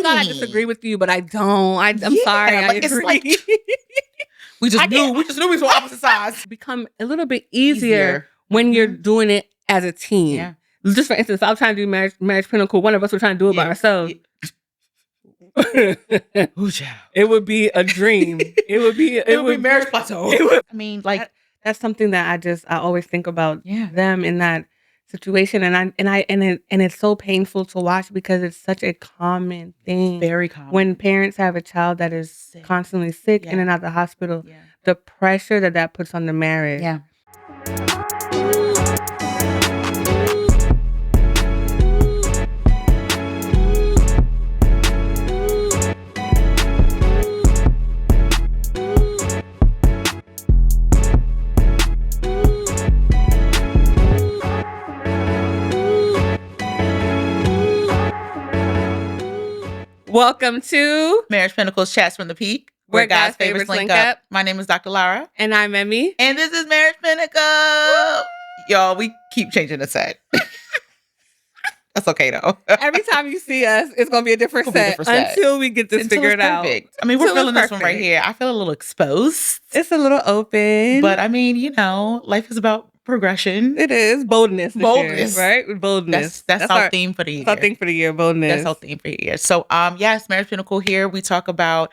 thought I disagree with you, but I don't. I'm sorry. I agree. Like, we just knew we were opposite sides. Become a little bit easier when you're doing it as a team. Yeah. Just for instance, I was trying to do marriage Pinnacle. One of us was trying to do it by ourselves. It would be a dream. It would be marriage plateau. I mean, like that's something that I always think about them in that situation, and it's so painful to watch because it's such a common thing. Very common. When parents have a child that is constantly sick in and out of the hospital, the pressure that puts on the marriage. Yeah. Welcome to Marriage Pinnacle's Chats from the Peak, where God's favorites link up. My name is Dr. Lara. And I'm Memi. And this is Marriage Pinnacle. Y'all, we keep changing the set. That's okay, though. Every time you see us, it's going to be a different set until we get this figured out. I mean, we're feeling this one right here. I feel a little exposed. It's a little open. But I mean, you know, life is about progression. It is. Boldness. Boldness. Right? Boldness. That's our theme for the year. That's our theme for the year. Boldness. That's our theme for the year. So, yes, Marriage Pinnacle here. We talk about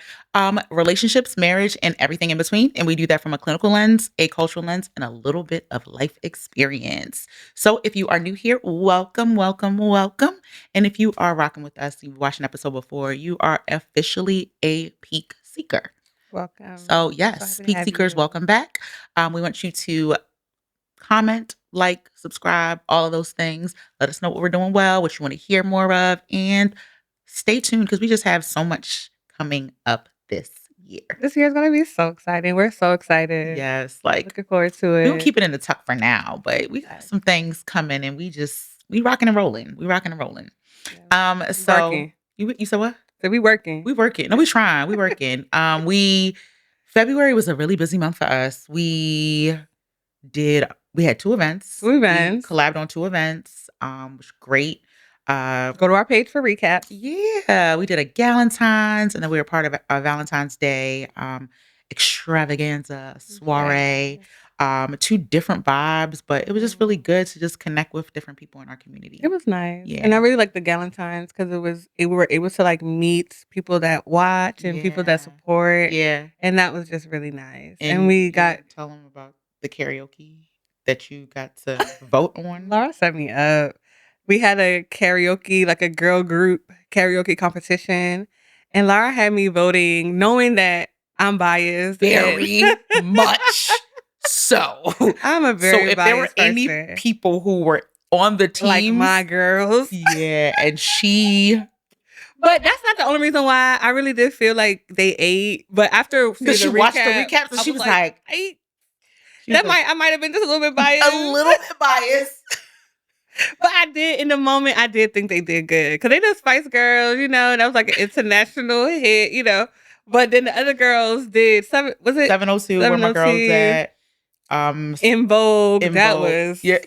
relationships, marriage, and everything in between. And we do that from a clinical lens, a cultural lens, and a little bit of life experience. So if you are new here, welcome, welcome, welcome. And if you are rocking with us, you've watched an episode before, you are officially a peak seeker. Welcome. So yes, peak seekers, welcome back. We want you to comment, like, subscribe, all of those things. Let us know what we're doing well, what you want to hear more of, and stay tuned because we just have so much coming up this year. This year is going to be so exciting. We're so excited. Yes, like looking forward to it. We don't keep it in the tuck for now, but we got some things coming, and we rocking and rolling. We rocking and rolling. Yeah. So working. You said what? So we working. We working. No, we trying. We working. February was a really busy month for us. We had two events. We collabed on two events. Which was great. Go to our page for recaps. Yeah, we did a Galentine's, and then we were part of a Valentine's Day extravaganza soiree. Two different vibes, but it was just really good to just connect with different people in our community. It was nice. Yeah. And I really liked the Galentine's because we were able to like meet people that watch and people that support. Yeah. And that was just really nice. And we got tell them about the karaoke that you got to vote on. Lara set me up. We had a karaoke, like a girl group karaoke competition. And Lara had me voting, knowing that I'm biased. Very much so. I'm a very biased person. So if there were any people who were on the team. Like my girls. Yeah, and But that's not the only reason why. I really did feel like they ate. But after she watched the recaps, and she was like I might have been just a little bit biased. A little bit biased. But in the moment, I did think they did good. Because they did Spice Girls, you know, and that was like an international hit, you know. But then the other girls did, 702, where my girls at. In Vogue. Yeah.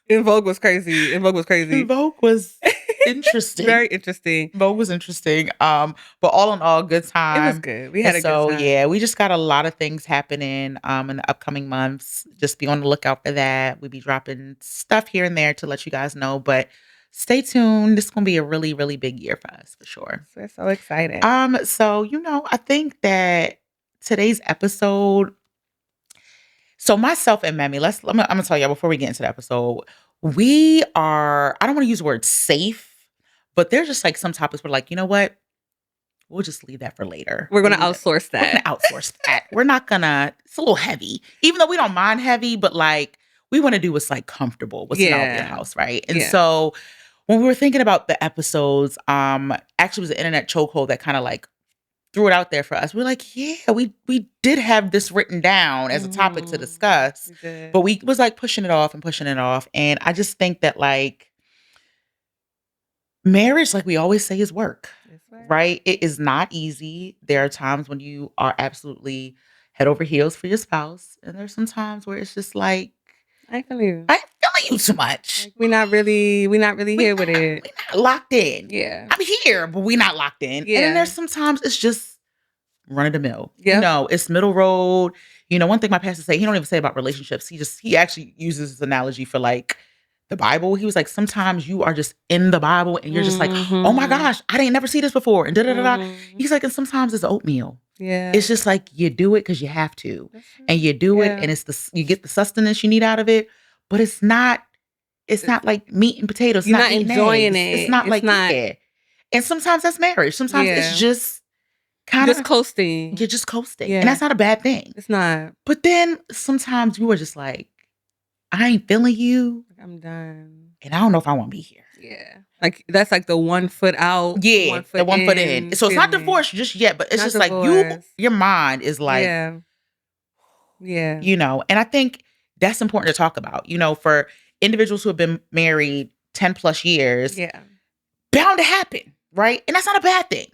In Vogue was crazy. In Vogue was interesting. Very interesting. Vogue was interesting. But all in all, good time. It was good. We had a good time. So yeah, we just got a lot of things happening in the upcoming months. Just be on the lookout for that. We'll be dropping stuff here and there to let you guys know. But stay tuned. This is gonna be a really, really big year for us for sure. We're so excited. So I think that today's episode. So myself and Memi, I'm gonna tell y'all before we get into the episode, we are, I don't want to use the word safe, but there's just like some topics where like, you know what? We'll just leave that for later. We're going to outsource that. We're not gonna, it's a little heavy, even though we don't mind heavy, but like we want to do what's like comfortable, what's in our house, right? And so when we were thinking about the episodes, actually it was an internet chokehold that kind of like threw it out there for us. We're like, yeah, we did have this written down as a topic to discuss, but we was like pushing it off. And I just think that like marriage, like we always say, is work, right? It is not easy. There are times when you are absolutely head over heels for your spouse. And there's some times where it's just like, I feel you. I feel feeling you too much. Like, we're not really here with it. We're not locked in. Yeah. I'm here, but we're not locked in. Yeah. And then there's sometimes it's just run of the mill. Yep. You know, it's middle road. You know, one thing my pastor say, he don't even say about relationships. He actually uses this analogy for like the Bible. He was like, sometimes you are just in the Bible and you're just like, oh my gosh, I didn't never see this before. And He's like, and sometimes it's oatmeal. Yeah. It's just like you do it because you have to. And you do it and you get the sustenance you need out of it. But it's not like meat and potatoes. You're not enjoying it. It's not like yeah. And sometimes that's marriage. Sometimes it's just kind of just coasting. You're just coasting. Yeah. And that's not a bad thing. It's not. But then sometimes you are just like, I ain't feeling you. I'm done. And I don't know if I want to be here. Yeah. Like that's like the 1 foot out. Yeah. 1 foot the 1 foot in. So it's not divorce just yet, but it's not just divorce. Like your mind is like, yeah. You know, and I think that's important to talk about, you know, for individuals who have been married 10 plus years. Yeah. Bound to happen. Right. And that's not a bad thing.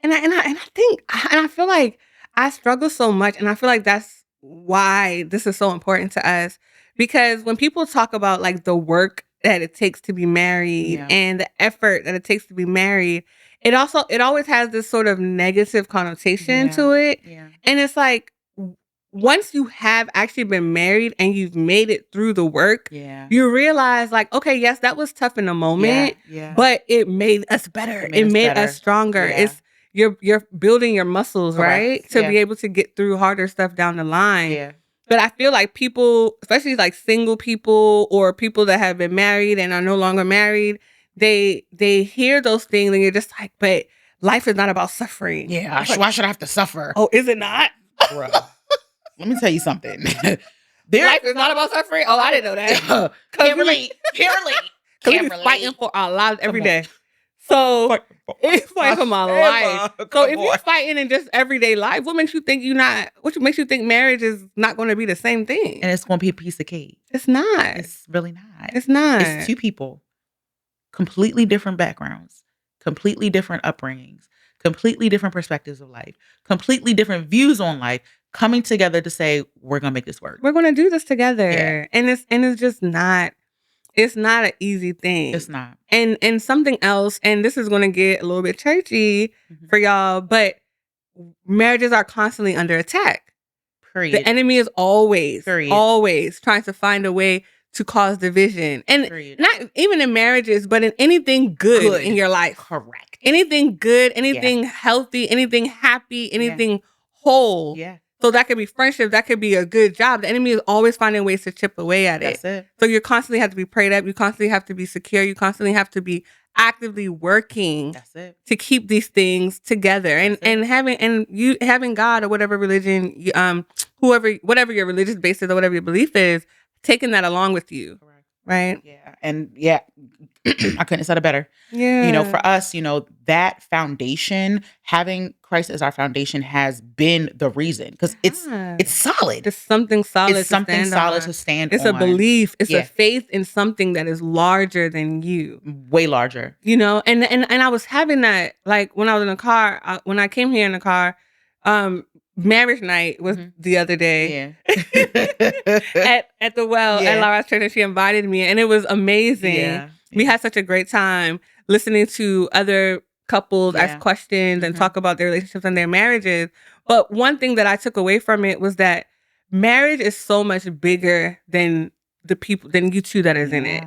And I feel like I struggle so much, and I feel like that's why this is so important to us, because when people talk about like the work that it takes to be married and the effort that it takes to be married, it always has this sort of negative connotation to it. Yeah. And it's like, once you have actually been married and you've made it through the work, you realize like, okay, yes, that was tough in the moment, but it made us better. It made us stronger. Yeah. You're building your muscles, right? To be able to get through harder stuff down the line. Yeah. But I feel like people, especially like single people or people that have been married and are no longer married, they hear those things and you're just like, but life is not about suffering. Yeah. Why should I have to suffer? Oh, is it not? Bro, let me tell you something. Life is not about suffering? Oh, I didn't know that. Can't relate. Because we're fighting for our lives every day. So it's fighting for my life. So if you're fighting in just everyday life, what makes you think marriage is not going to be the same thing? And it's going to be a piece of cake. It's not. It's really not. It's not. It's two people, completely different backgrounds, completely different upbringings, completely different perspectives of life, completely different views on life, coming together to say, we're going to make this work. We're going to do this together. Yeah. And it's just not. It's not an easy thing. It's not. And something else, and this is going to get a little bit churchy for y'all, but marriages are constantly under attack. Period. The enemy is always trying to find a way to cause division. And not even in marriages, but in anything good in your life. Correct. Anything good, anything healthy, anything happy, anything whole. Yeah. So that could be friendship. That could be a good job. The enemy is always finding ways to chip away at it. That's it. So you constantly have to be prayed up. You constantly have to be secure. You constantly have to be actively working. That's it. To keep these things together. And having God or whatever religion, whatever your religious basis or whatever your belief is, taking that along with you. Correct. Right? Yeah. And I couldn't have said it better. Yeah. You know, for us, you know, that foundation, having Christ as our foundation has been the reason. Because it's solid. It's something solid. It's something solid to stand on. It's a belief. It's a faith in something that is larger than you. Way larger. You know, and I was having that, like, when I was in the car, when I came here in the car, marriage night was the other day. Yeah. at the well at Lara's church, and she invited me, and it was amazing. Yeah. We had such a great time listening to other couples ask questions and talk about their relationships and their marriages. But one thing that I took away from it was that marriage is so much bigger than than you two that is in it.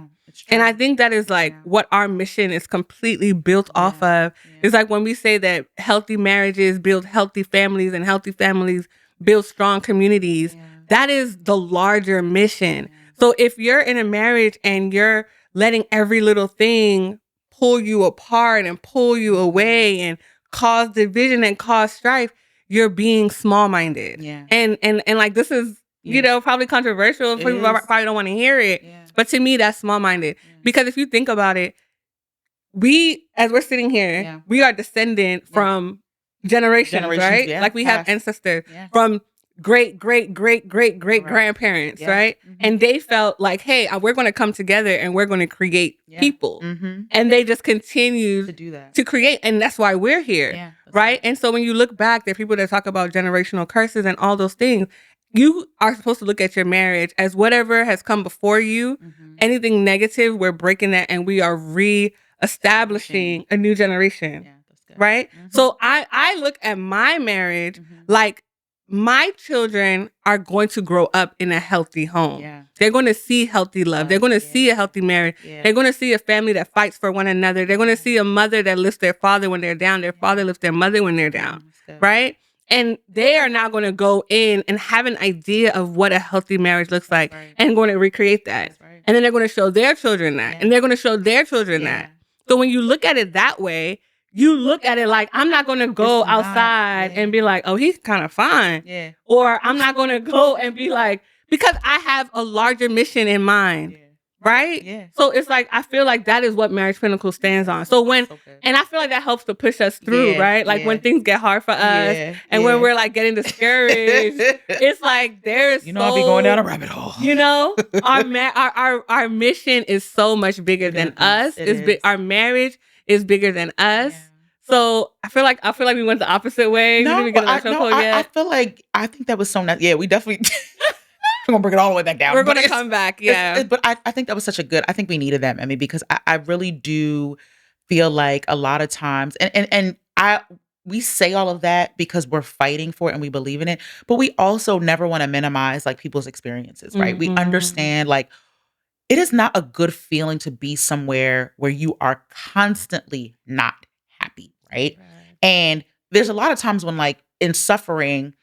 And I think that is like what our mission is completely built off of. It's like when we say that healthy marriages build healthy families and healthy families build strong communities, that is the larger mission. So if you're in a marriage and you're letting every little thing pull you apart and pull you away and cause division and cause strife, you're being small-minded. Yeah. And like, this is, you know, probably controversial. People probably don't want to hear it. Yeah. But to me, that's small-minded. Yeah. Because if you think about it, as we're sitting here, we are descendant from generations, right? Like we have ancestors from great grandparents, right? Mm-hmm. And they felt like, hey, we're going to come together and we're going to create people. Mm-hmm. And they just continue to do that, to create. And that's why we're here, right? And so when you look back, there are people that talk about generational curses and all those things. you are supposed to look at your marriage as whatever has come before you. Anything negative, we're breaking that and we are re-establishing a new generation. Yeah, that's good. Right? So I look at my marriage like my children are going to grow up in a healthy home. Yeah. They're going to see healthy love. They're going to see a healthy marriage. Yeah. They're going to see a family that fights for one another. They're going to see a mother that lifts their father when they're down. Their father lifts their mother when they're down. Right? And they are now going to go in and have an idea of what a healthy marriage looks like and going to recreate that. And then they're going to show their children that. And they're going to show their children that. So when you look at it that way, you look at it like, I'm not going to go outside and be like, oh, he's kind of fine. Yeah. Or I'm not going to go and be like, because I have a larger mission in mind. Yeah. Right? Yeah. So it's like, I feel like that is what Marriage Pinnacle stands on. So when, and I feel like that helps to push us through, right? Like when things get hard for us and when we're like getting discouraged, it's like there's I'll be going down a rabbit hole. Our mission is so much bigger than us. Our marriage is bigger than us. Yeah. So I feel like we went the opposite way. I feel like I think that was so nice. Yeah, we definitely we're gonna bring it all the way back down. We're gonna come back, yeah. But I think that was such a good. I think we needed that, Memi, because I really do feel like a lot of times, and we say all of that because we're fighting for it and we believe in it, but we also never want to minimize like people's experiences, right? We understand like. It is not a good feeling to be somewhere where you are constantly not happy, right? And there's a lot of times when like in suffering,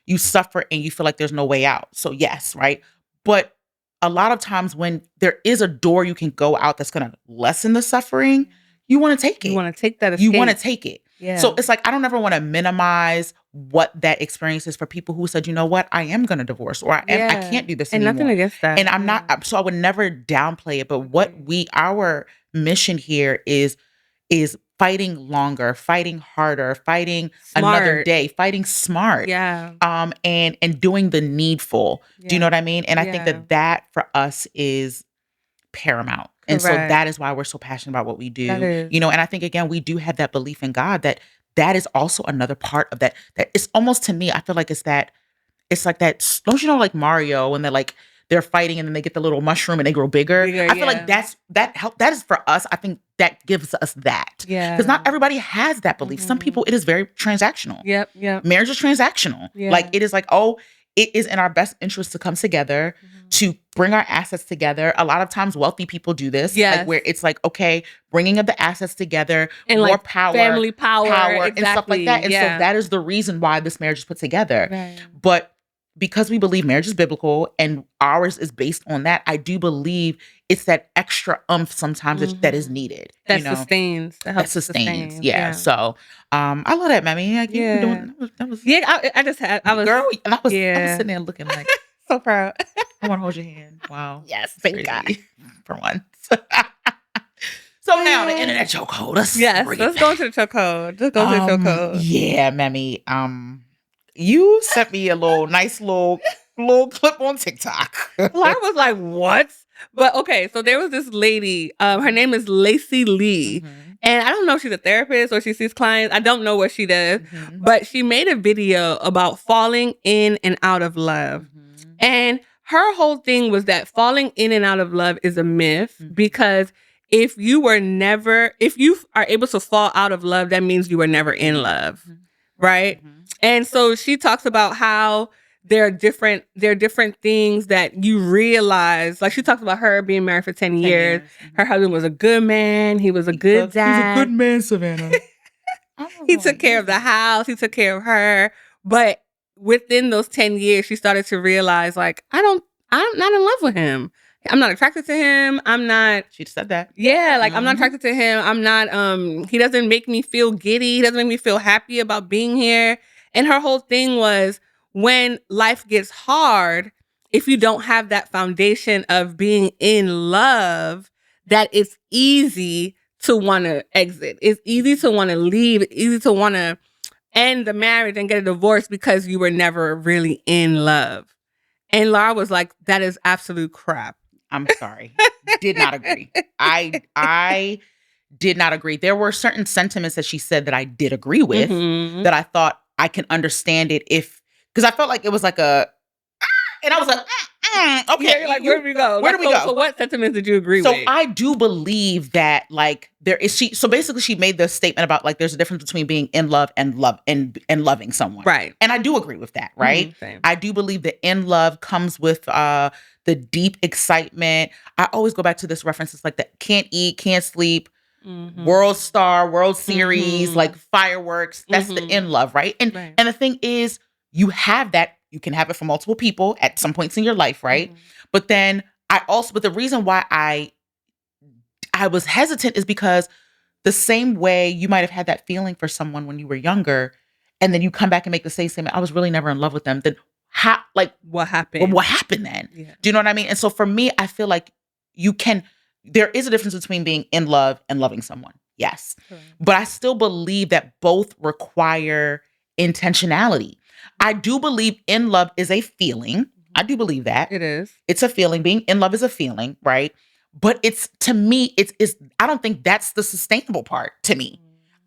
you suffer and you feel like there's no way out. So yes, right? But a lot of times when there is a door you can go out that's going to lessen the suffering, you want to take it. You want to take that escape. You want to take it. Yeah. So it's like, I don't ever want to minimize what that experience is for people who said, you know what, I am going to divorce or I can't do this anymore. And nothing against that. And I'm not, so I would never downplay it. But what our mission here is fighting longer, fighting harder, fighting another day, fighting smart. Yeah. And doing the needful. Yeah. Do you know what I mean? And I think that for us is paramount. And so that is why we're so passionate about what we do. And I think, again, we do have that belief in God that is also another part of that it's almost, to me, I feel like it's like that, don't you know, like Mario, when they're fighting and then they get the little mushroom and they grow bigger. I feel like that is for us. I think that gives us that. Yeah. Because not everybody has that belief. Some people, it is very transactional. Yep. Marriage is transactional. Yeah. Like it is like, oh, it is in our best interest to come together, to bring our assets together. A lot of times wealthy people do this. Like where it's like, okay, bringing of the assets together, and more like power, family power exactly. and stuff like that. And so that is the reason why this marriage is put together. Right. But because we believe marriage is biblical and ours is based on that, I do believe it's that extra oomph sometimes that is needed. That sustains. That sustains. Yeah. So I love that, Memi. Like, that was I was girl, and I was sitting there looking like so proud. I want to hold your hand. Wow. Yes, thank God. For once. So now the internet chokehold. Let's go into the chokehold. Let's go to the chokehold. Yeah, Memi. You sent me a nice little clip on TikTok. Lara was like, what? But okay, so there was this lady, her name is Lacey Lee. And I don't know if she's a therapist or she sees clients. I don't know what she does. But she made a video about falling in and out of love. And her whole thing was that falling in and out of love is a myth because if you are able to fall out of love, that means you were never in love. Right? And so she talks about how there are different things that you realize. Like she talks about her being married for 10 years. Her husband was a good man. He was a good dad. He's a good man, Savannah. He took care of the house. He took care of her. But within those 10 years, she started to realize, like, I'm not in love with him. I'm not attracted to him. She said that. Yeah, like I'm not attracted to him. I'm not, he doesn't make me feel giddy. He doesn't make me feel happy about being here. And her whole thing was, when life gets hard, if you don't have that foundation of being in love, that it's easy to want to exit. It's easy to want to leave. It's easy to want to end the marriage and get a divorce because you were never really in love. And Lara was like, that is absolute crap. I'm sorry. Did not agree. I did not agree. There were certain sentiments that she said that I did agree with, that I thought I can understand it because I felt like it was like I And I was like, okay. Yeah, you're like, where do we go? Where do we go? So what sentiments did you agree with? So I do believe that like so basically she made this statement about like there's a difference between being in love and loving someone. Right. And I do agree with that, right? Same. I do believe that in love comes with the deep excitement. I always go back to this reference. It's like that can't eat, can't sleep, World Star, World Series, like fireworks. That's the in love, right? And the thing is, you have that. You can have it for multiple people at some points in your life, right? But then but the reason why I was hesitant is because the same way you might have had that feeling for someone when you were younger, and then you come back and make the same statement, I was really never in love with them. Then how, like, what happened? What happened then? Yeah. Do you know what I mean? And so for me, I feel like there is a difference between being in love and loving someone. Yes. Correct. But I still believe that both require intentionality. I do believe in love is a feeling. I do believe that. It is. It's a feeling. Being in love is a feeling, right? But to me, I don't think that's the sustainable part to me.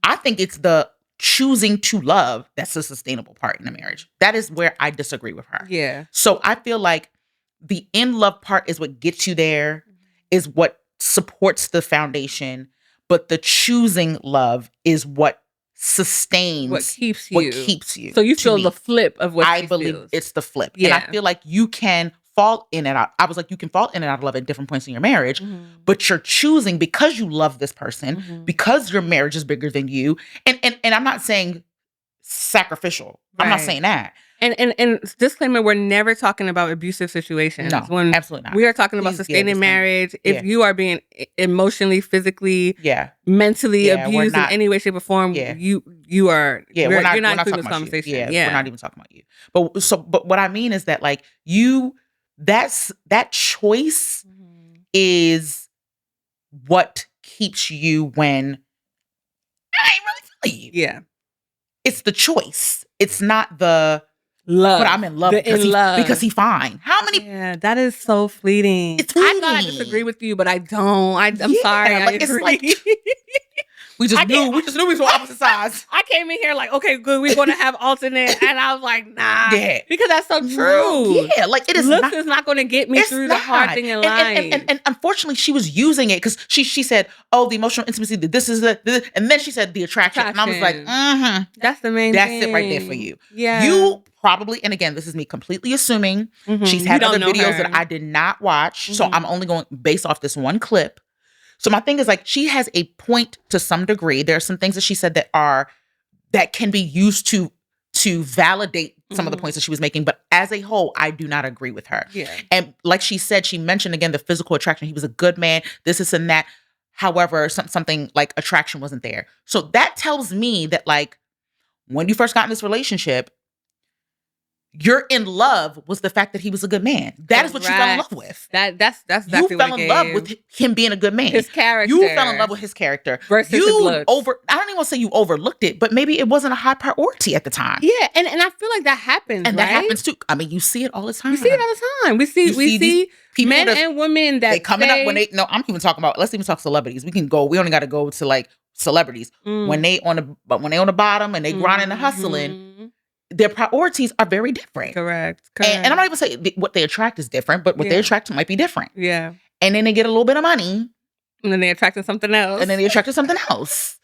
I think it's the choosing to love that's the sustainable part in a marriage. That is where I disagree with her. Yeah. So I feel like the in love part is what gets you there, is what supports the foundation, but the choosing love is what sustains what keeps you. So you feel the flip of what I believe feels. It's the flip. Yeah. And I feel like you can fall in and out. I was like, you can fall in and out of love at different points in your marriage, but you're choosing because you love this person, because your marriage is bigger than you. And I'm not saying sacrificial. Right. I'm not saying that. And disclaimer, we're never talking about abusive situations. No, absolutely not. We are talking about sustaining marriage. If you are being emotionally, physically, mentally abused in any way, shape, or form, you are. Yeah, you're not talking including this about conversation. You. We're not even talking about you. But what I mean is that like that choice is what keeps you when I ain't really feeling you. Yeah, it's the choice. It's not the love. But I'm in love because he's fine. How many? Yeah, that is so fleeting. It's fleeting. I thought I disagree with you, but I don't. I'm sorry. Like, I agree. Like, we just knew we were opposite sides. I came in here like, okay, good. We're going to have alternate, and I was like, nah, because that's so true. Yeah, like it is. Looks is not going to get me through the hard thing in life. And unfortunately, she was using it because she said, "Oh, the emotional intimacy. This is and then she said the attraction. And I was like, that's the main. That's thing. it right there for you. Yeah, you probably. And again, this is me completely assuming she's had other videos that I did not watch, so I'm only going based off this one clip. So my thing is like she has a point to some degree. There are some things that she said that can be used to validate some of the points that she was making. But as a whole, I do not agree with her. Yeah. And like she said, she mentioned again the physical attraction. He was a good man, this and that. However, something like attraction wasn't there. So that tells me that like when you first got in this relationship, you're in love was the fact that he was a good man. That is what you fell in love with. That's exactly you fell in love with him being a good man. His character. You fell in love with his character. Versus his looks. I don't even want to say you overlooked it, but maybe it wasn't a high priority at the time. Yeah, and I feel like that happens. And that happens too. I mean, you see it all the time. We see it all the time. We see men and women that they coming up when I'm even talking about. Let's even talk celebrities. We only got to go to like celebrities when they on the bottom and they grinding and hustling. Their priorities are very different. Correct. And I'm not even saying what they attract is different, but what they attract might be different. Yeah. And then they get a little bit of money. And then they attracted something else.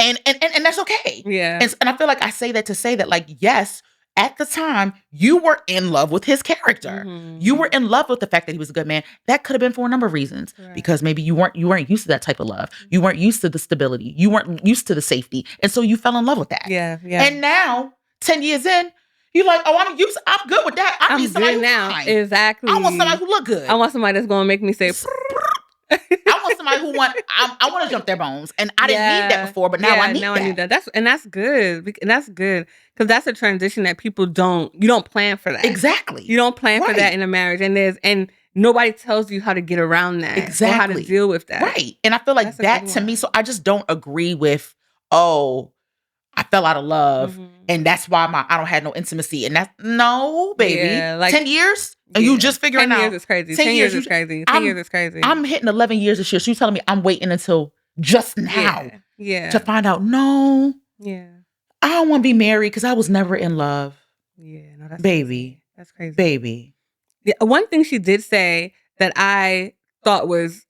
And that's okay. Yeah. And I feel like I say that to say that like, yes, at the time, you were in love with his character. You were in love with the fact that he was a good man. That could have been for a number of reasons. Right. Because maybe you weren't used to that type of love. You weren't used to the stability. You weren't used to the safety. And so you fell in love with that. Yeah. Yeah. And now 10 years in, you're like, oh, I'm good with that. I need somebody who's fine. Exactly. I want somebody who look good. I want somebody that's going to make me say, I want somebody who I want to jump their bones. And I didn't need that before, but now I need that. I need that. That's good. And that's good. Because that's a transition that you don't plan for that. Exactly. You don't plan for that in a marriage. And nobody tells you how to get around that. Exactly. Or how to deal with that. Right. And I feel like that to me, so I just don't agree with, I fell out of love, and that's why I don't have no intimacy. And that's no, baby. Yeah, like 10 years, and you just figuring out. 10 years is crazy. 10 years is crazy. 10 years is crazy. I'm hitting 11 years this year. So you telling me I'm waiting until just now, to find out? No, I don't want to be married because I was never in love. Yeah, no, that's baby. Crazy. That's crazy, baby. Yeah, one thing she did say that I thought was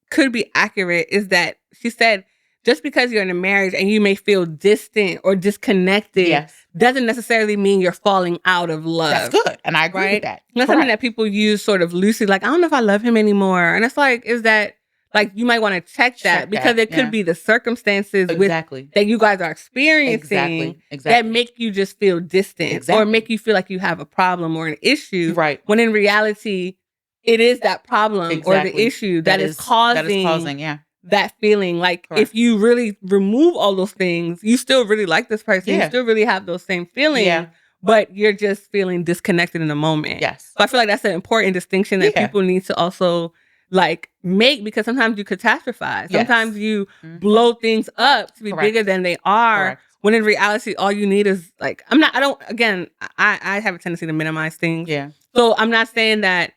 could be accurate is that she said just because you're in a marriage and you may feel distant or disconnected doesn't necessarily mean you're falling out of love. That's good. And I agree with that. That's something that people use sort of loosely, like, I don't know if I love him anymore. And it's like, is that, like, you might want to check that because it could be the circumstances that you guys are experiencing that make you just feel distant or make you feel like you have a problem or an issue. Right. When in reality, it is that problem or the issue that is causing that feeling. Like, if you really remove all those things, you still really like this person. You still really have those same feelings, but you're just feeling disconnected in the moment. Yes. So I feel like that's an important distinction that people need to also like make, because sometimes you catastrophize. Sometimes you blow things up to be bigger than they are. When in reality, all you need is like, I have a tendency to minimize things. Yeah. So I'm not saying that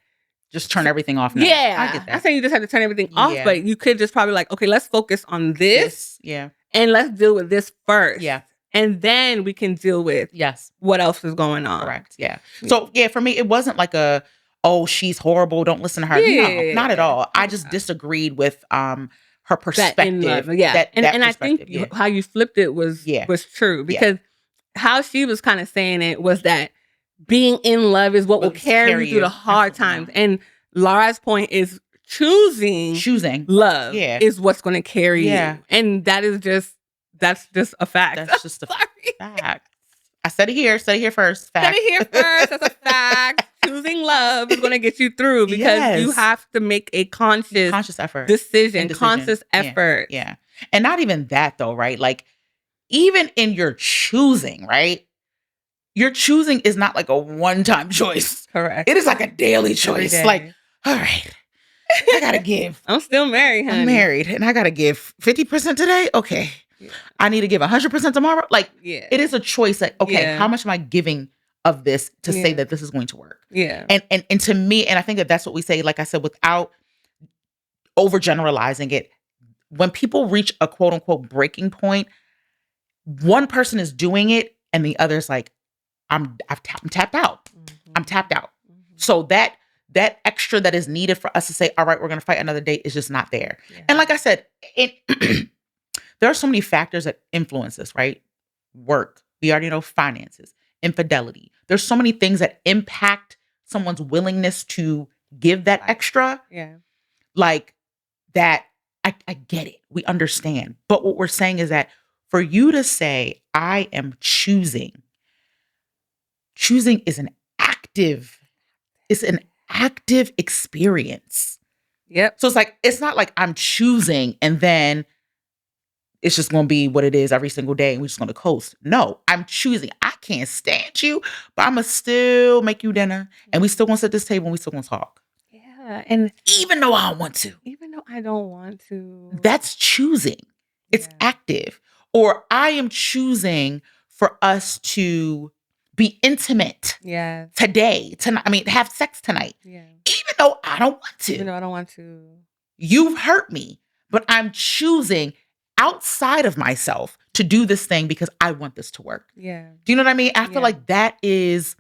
just turn everything off now. Yeah. I get that. I'm saying you just have to turn everything off, but you could just probably like, okay, let's focus on this. Yeah. And let's deal with this first. Yeah. And then we can deal with what else is going on. Correct. Yeah. So for me, it wasn't like she's horrible, don't listen to her. No, not at all. I just disagreed with her perspective. And I think how you flipped it was true, because how she was kind of saying it was that being in love is what will carry you through the hard times. And Lara's point is choosing love is what's going to carry you. And that's just a fact. That's just a fact. I said it here first. Fact. Said it here first. That's a fact. Choosing love is going to get you through, because you have to make a conscious effort, decision. Conscious effort. Yeah. And not even that though, right? Like, even in your choosing, right? Your choosing is not like a one-time choice. Correct. It is like a daily choice. Like, all right, I got to give. I'm still married, honey. I'm married, and I got to give 50% today? Okay. Yeah. I need to give 100% tomorrow? Like, it is a choice. Like, okay, how much am I giving of this to say that this is going to work? Yeah. And to me, and I think that's what we say, like I said, without overgeneralizing it, when people reach a quote-unquote breaking point, one person is doing it, and the other's like, I'm tapped out. Mm-hmm. I'm tapped out. Mm-hmm. So that extra that is needed for us to say, all right, we're going to fight another day is just not there. Yeah. And like I said, there are so many factors that influence this, right? Work. We already know finances, infidelity. There's so many things that impact someone's willingness to give that extra. Yeah. Like that, I get it. We understand. But what we're saying is that for you to say, I am choosing is an active experience. Yep. So it's not like I'm choosing and then it's just going to be what it is every single day and we're just going to coast. No, I'm choosing. I can't stand you, but I'm going to still make you dinner and we still going to sit at this table and we still going to talk. Yeah. And even though I don't want to. Even though I don't want to. That's choosing. It's active. Or I am choosing for us to be intimate. Yeah. Tonight. I mean, have sex tonight. Yeah. Even though I don't want to. Even though I don't want to. You've hurt me, but I'm choosing outside of myself to do this thing because I want this to work. Yeah. Do you know what I mean? I feel like that is,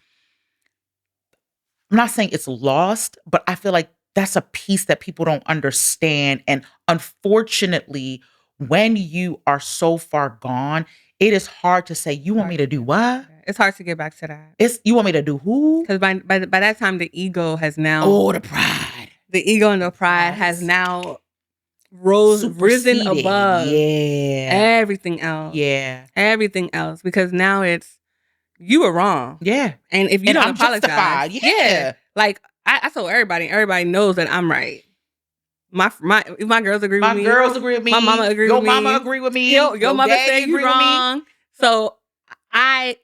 I'm not saying it's lost, but I feel like that's a piece that people don't understand. And unfortunately, when you are so far gone, it is hard to say, you want me to do what? It's hard to get back to that. You want me to do who? Because by that time, the ego has now... Oh, the pride. The ego and the pride has now risen above everything else. Yeah. Everything else. Because now it's, you were wrong. Yeah. And if you don't apologize... Yeah. Like, I told everybody knows that I'm right. My girls agree with me. My girls agree with me. My mama agree with me. Your mama agree with me. Your mother said you wrong. So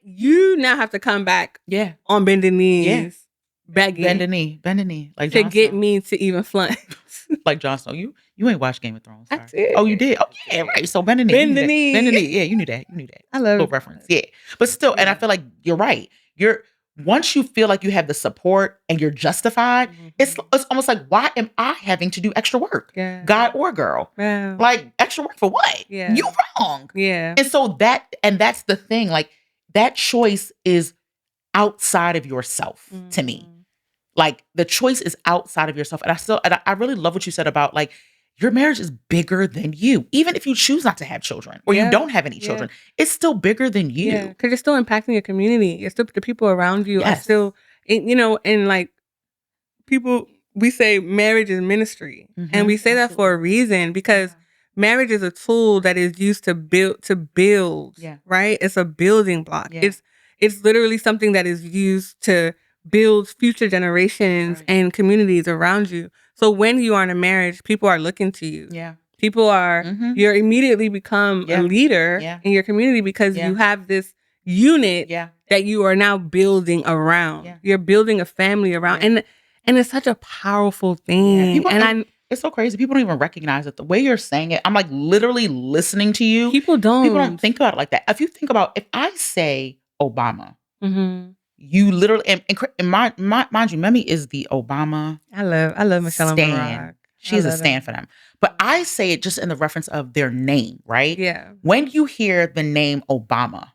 you now have to come back on bending knees, begging. Bend a knee. Like to get me to even flaunt. Like Jon Snow. You ain't watched Game of Thrones. I did. Oh, you did? Oh, yeah, right. So bend a knee. Bend the knee. Bend the knee. Yeah, you knew that. I love it. Reference. Yeah. But still, and I feel like you're right. Once you feel like you have the support and you're justified, it's almost like, why am I having to do extra work? Yeah. Guy or girl? Yeah. Like, extra work for what? Yeah. You wrong. Yeah. And so that's the thing. Like, that choice is outside of yourself to me. Like, the choice is outside of yourself. And I really love what you said about, like, your marriage is bigger than you. Even if you choose not to have children or you don't have any children, it's still bigger than you. Yeah, because you're still impacting your community. You're still, the people around you are still, and like, people, we say marriage is ministry. And we say that for a reason, because marriage is a tool that is used to build, right? It's a building block. It's literally something that is used to build future generations and communities around you. So when you are in a marriage, people are looking to you. Yeah. People are, you're immediately become a leader in your community because you have this unit that you are now building around. Yeah. You're building a family around. And it's such a powerful thing. Yeah. It's so crazy. People don't even recognize it. The way you're saying it, I'm like literally listening to you. People don't think about it like that. If you think about, if I say Obama, you literally, and mind you, Memi is the Obama. I love Michelle Obama. She's a stan for them. But I say it just in the reference of their name, right? Yeah. When you hear the name Obama,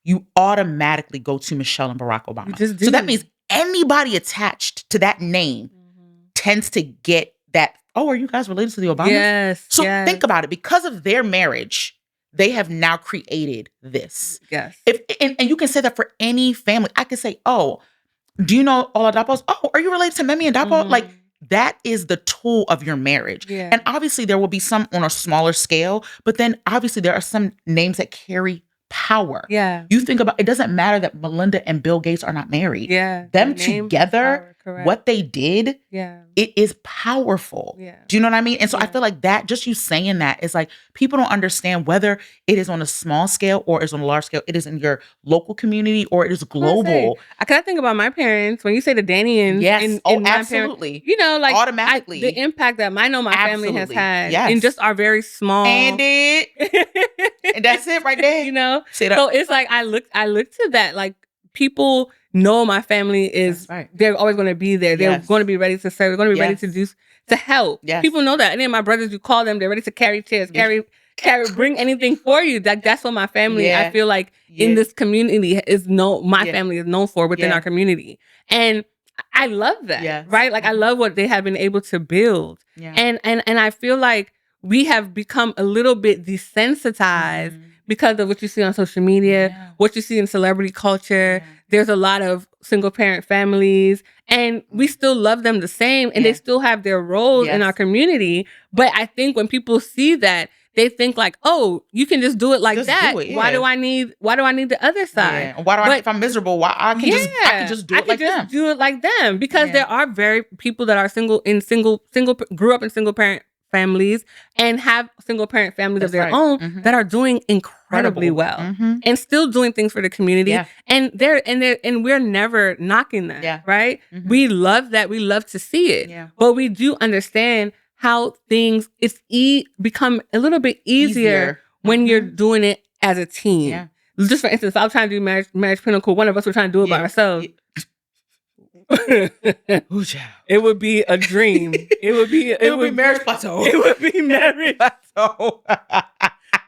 you automatically go to Michelle and Barack Obama. So that means anybody attached to that name tends to get that, oh, are you guys related to the Obamas? Yes. So think about it. Because of their marriage, they have now created this. Yes. And you can say that for any family. I could say, oh, do you know Oladapos? Oh, are you related to Memi and Dapo? Like, that is the tool of your marriage. Yeah. And obviously there will be some on a smaller scale, but then obviously there are some names that carry power. Yeah. You think about, it doesn't matter that Melinda and Bill Gates are not married. Yeah. Them together, what they did, it is powerful. Yeah. Do you know what I mean? And so I feel like that, just you saying that is like, people don't understand whether it is on a small scale or is on a large scale. It is in your local community or it is global. I think about my parents, when you say the Danians. Yes. In absolutely. Parents, like automatically. the impact that my family has had in just our very small. And that's it right there. So it's like, I look to that, like, people know my family is, they're always going to be there. They're going to be ready to serve. They're going to be ready to help. Yes. People know that. And then my brothers, you call them, they're ready to carry chairs, bring anything for you. That's what my family, I feel like in this community my family is known for within our community. And I love that, right? Like, I love what they have been able to build. Yeah. And I feel like we have become a little bit desensitized because of what you see on social media, what you see in celebrity culture. Yeah. There's a lot of single parent families, and we still love them the same, and they still have their roles in our community. But I think when people see that, they think like, oh, you can just do it like that. Why do I need the other side? Yeah. Why if I'm miserable, I can just do it like them. Do it like them, because there are very people that are grew up in single parent families and have single parent families of their own that are doing incredibly well and still doing things for the community. Yeah. And we're never knocking that, right? We love that. We love to see it. Yeah. But we do understand how things become a little bit easier when you're doing it as a team. Yeah. Just for instance, if I was trying to do marriage Pinnacle, one of us were trying to do it by ourselves. It would be a dream. It would be marriage plateau. It would be marriage plateau.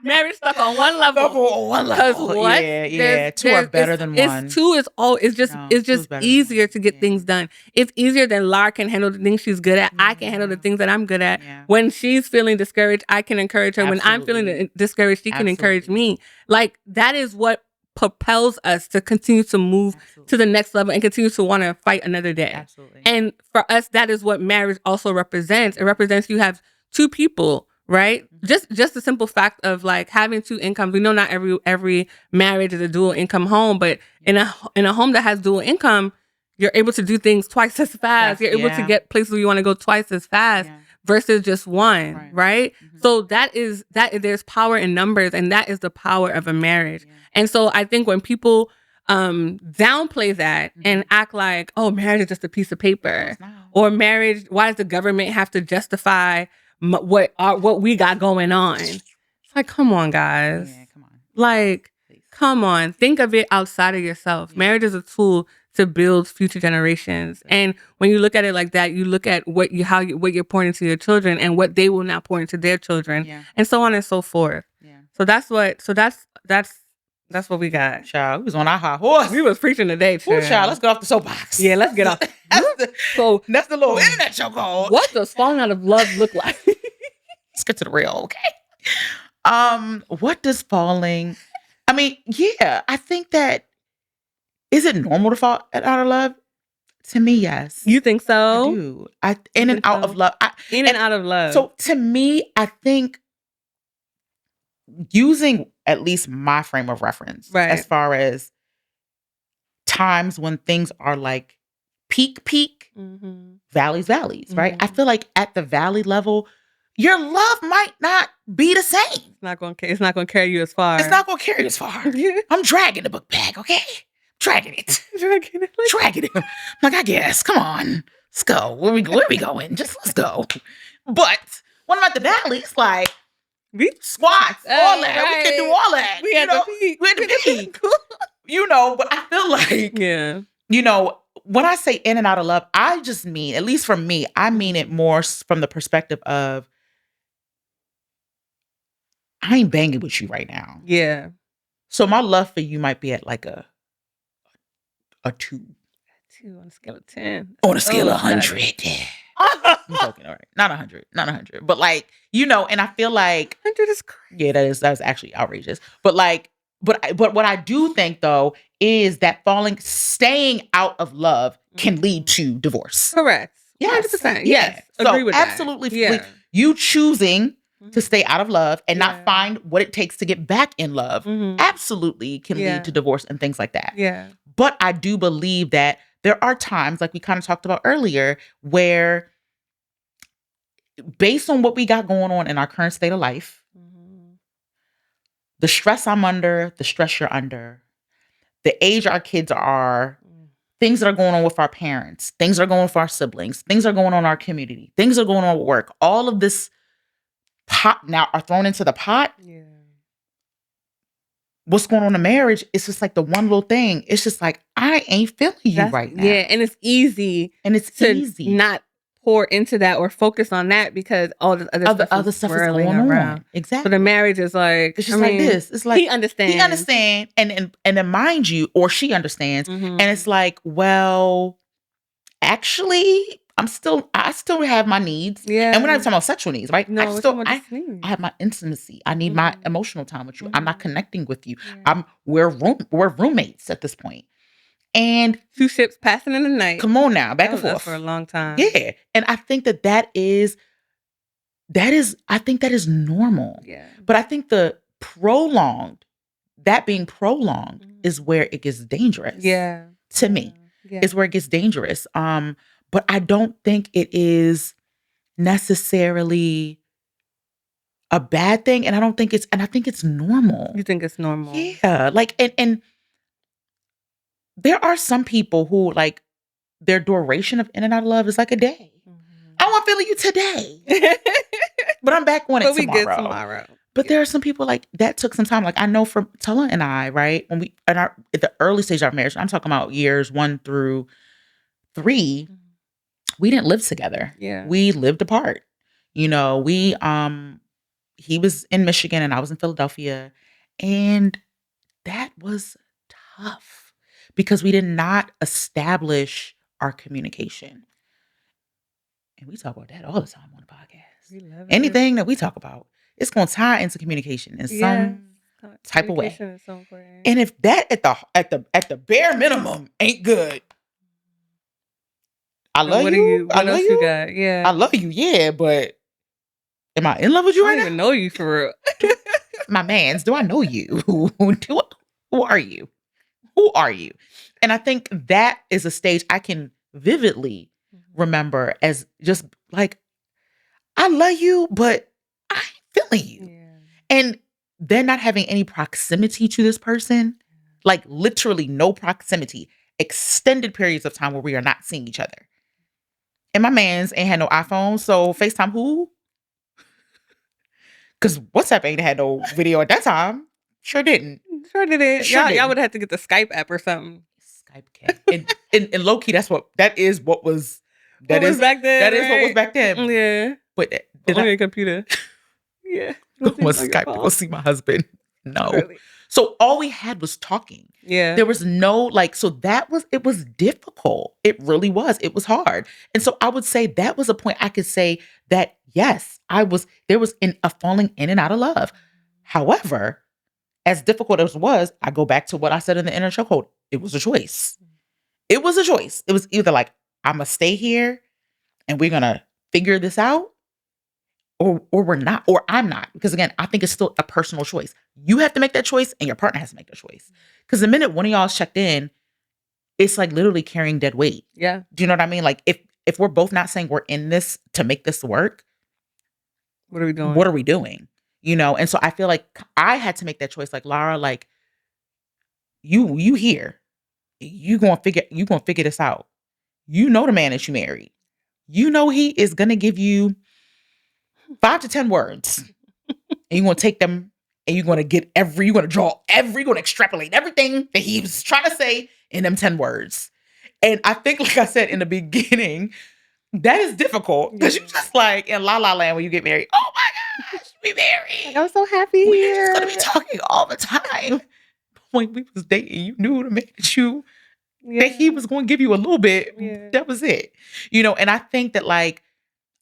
Marriage stuck on one level. Because what? Yeah. Two are better than one. It's just easier to get things done. It's easier than Lara can handle the things she's good at. I can handle the things that I'm good at. Yeah. When she's feeling discouraged, I can encourage her. Absolutely. When I'm feeling discouraged, she can encourage me. Like, that is what propels us to continue to move to the next level and continue to want to fight another day. Absolutely. And for us, that is what marriage also represents. It represents you have two people, right? Just the simple fact of like having two incomes. We know not every marriage is a dual income home, but in a home that has dual income, you're able to do things twice as fast. You're able to get places where you want to go twice as fast. Yeah. Versus just one, right? So there's power in numbers, and that is the power of a marriage. Yeah. And so I think when people downplay that and act like, oh, marriage is just a piece of paper, or marriage, why does the government have to justify what we got going on? It's like, come on, guys. Yeah, come on. Like, come on. Think of it outside of yourself. Yeah. Marriage is a tool to build future generations. And when you look at it like that, you look at what you're pouring into your children and what they will now pour into their children, and so on and so forth. Yeah. So that's That's what we got. Child, we was on our high horse. We was preaching today, child. Ooh, child, let's get off the soapbox. Yeah, let's get off. That's the little internet show called. What does falling out of love look like? Let's get to the real, okay? What does falling... I mean, yeah, I think that... Is it normal to fall out of love? To me, yes. You think so? I do. In and out of love. In and out of love. So to me, I think using at least my frame of reference, right, as far as times when things are like peak, valleys, right? I feel like at the valley level, your love might not be the same. It's not gonna carry you as far. It's not gonna carry you as far. I'm dragging the book bag, okay? Dragging it. Dragging it. Like, I guess. Come on. Let's go. Where we going? Just let's go. But when I'm at the valley, it's like we squats, all that. Right. We can do all that. We at the peak. We're at the peak. But I feel like, when I say in and out of love, I just mean, at least for me, I mean it more from the perspective of I ain't banging with you right now. Yeah. So my love for you might be at like a 2. 2 on a scale of 10. On a scale of 100. Yeah. I'm joking, all right. Not 100. But like, and I feel like 100 is crazy. Yeah, that's actually outrageous. But like, but what I do think though is that staying out of love can lead to divorce. Correct. Yes. 100%. Yes. So agree with absolutely, that. Yeah. You choosing to stay out of love and not find what it takes to get back in love absolutely can lead to divorce and things like that. Yeah. But I do believe that there are times, like we kind of talked about earlier, where based on what we got going on in our current state of life, the stress I'm under, the stress you're under, the age our kids are, things that are going on with our parents, things that are going on with our siblings, things that are going on in our community, things that are going on with work, all of this pot now are thrown into the pot. Yeah. What's going on in marriage? It's just like the one little thing. It's just like, I ain't feeling you right now. Yeah, and it's easy. To not pour into that or focus on that because all the other stuff is going around. Exactly. So the marriage is like, it's just like this. It's like he understands. And then mind you, or she understands. And it's like, well, actually, I still have my needs. Yeah. And we're not talking about sexual needs, right? No, I have my intimacy. I need my emotional time with you. I'm not connecting with you. Yeah. We're roommates at this point. And 2 ships passing in the night. Come on now, back and forth for a long time. Yeah. And I think that is normal. Yeah. But I think being prolonged is where it gets dangerous. Yeah. To me. Yeah. Is where it gets dangerous. But I don't think it is necessarily a bad thing. And I think it's normal. You think it's normal? Yeah. Like, and there are some people who like their duration of in and out of love is like a day. I want to feel you today. But I'm back on it tomorrow. But there are some people like that took some time. Like I know from Tella and I, right? When we at the early stage of our marriage, I'm talking about years 1 through 3. We didn't live together. Yeah. We lived apart. He was in Michigan and I was in Philadelphia. And that was tough because we did not establish our communication. And we talk about that all the time on the podcast. Anything that we talk about, it's going to tie into communication in some type of way. Is so important. And if that at the bare minimum ain't good, I love you. What else you got? Yeah. I love you, yeah, but am I in love with you right now? I don't even know you for real. My mans, do I know you? Who are you? Who are you? And I think that is a stage I can vividly remember as just like, I love you, but I ain't feeling you. Yeah. And then not having any proximity to this person, like literally no proximity, extended periods of time where we are not seeing each other. And my mans ain't had no iPhone, so FaceTime who? Because WhatsApp ain't had no video at that time. Sure didn't. Y'all would have to get the Skype app or something. Skype cat. And low key, that is what was back then. That is what was back then. Yeah. But on your computer. Yeah. Go on Skype to go see my husband. No. Really? So all we had was talking. Yeah. There was no like, so it was difficult. It really was. It was hard. And so I would say that was a point I could say that, yes, there was a falling in and out of love. However, as difficult as it was, I go back to what I said in the inner chokehold. It was a choice. It was a choice. It was either like, I'm going to stay here and we're going to figure this out, or we're not, or I'm not. Because again, I think it's still a personal choice. You have to make that choice and your partner has to make that choice. Because the minute one of y'all checked in, it's like literally carrying dead weight. Yeah. Do you know what I mean? Like if we're both not saying we're in this to make this work, what are we doing? What are we doing? You know? And so I feel like I had to make that choice. Like, Lara, like, you here. You gonna figure this out. You know the man that you married. You know he is gonna give you 5 to 10 words. And you're gonna take them and you're gonna you're gonna extrapolate everything that he was trying to say in them 10 words. And I think, like I said in the beginning, that is difficult because you just like in La La Land when you get married. Oh my gosh, we married. Like, I'm so happy We're here. just gonna be talking all the time. When we was dating, you knew the man that he was going to give you a little bit. Yeah. That was it. You know, and I think that like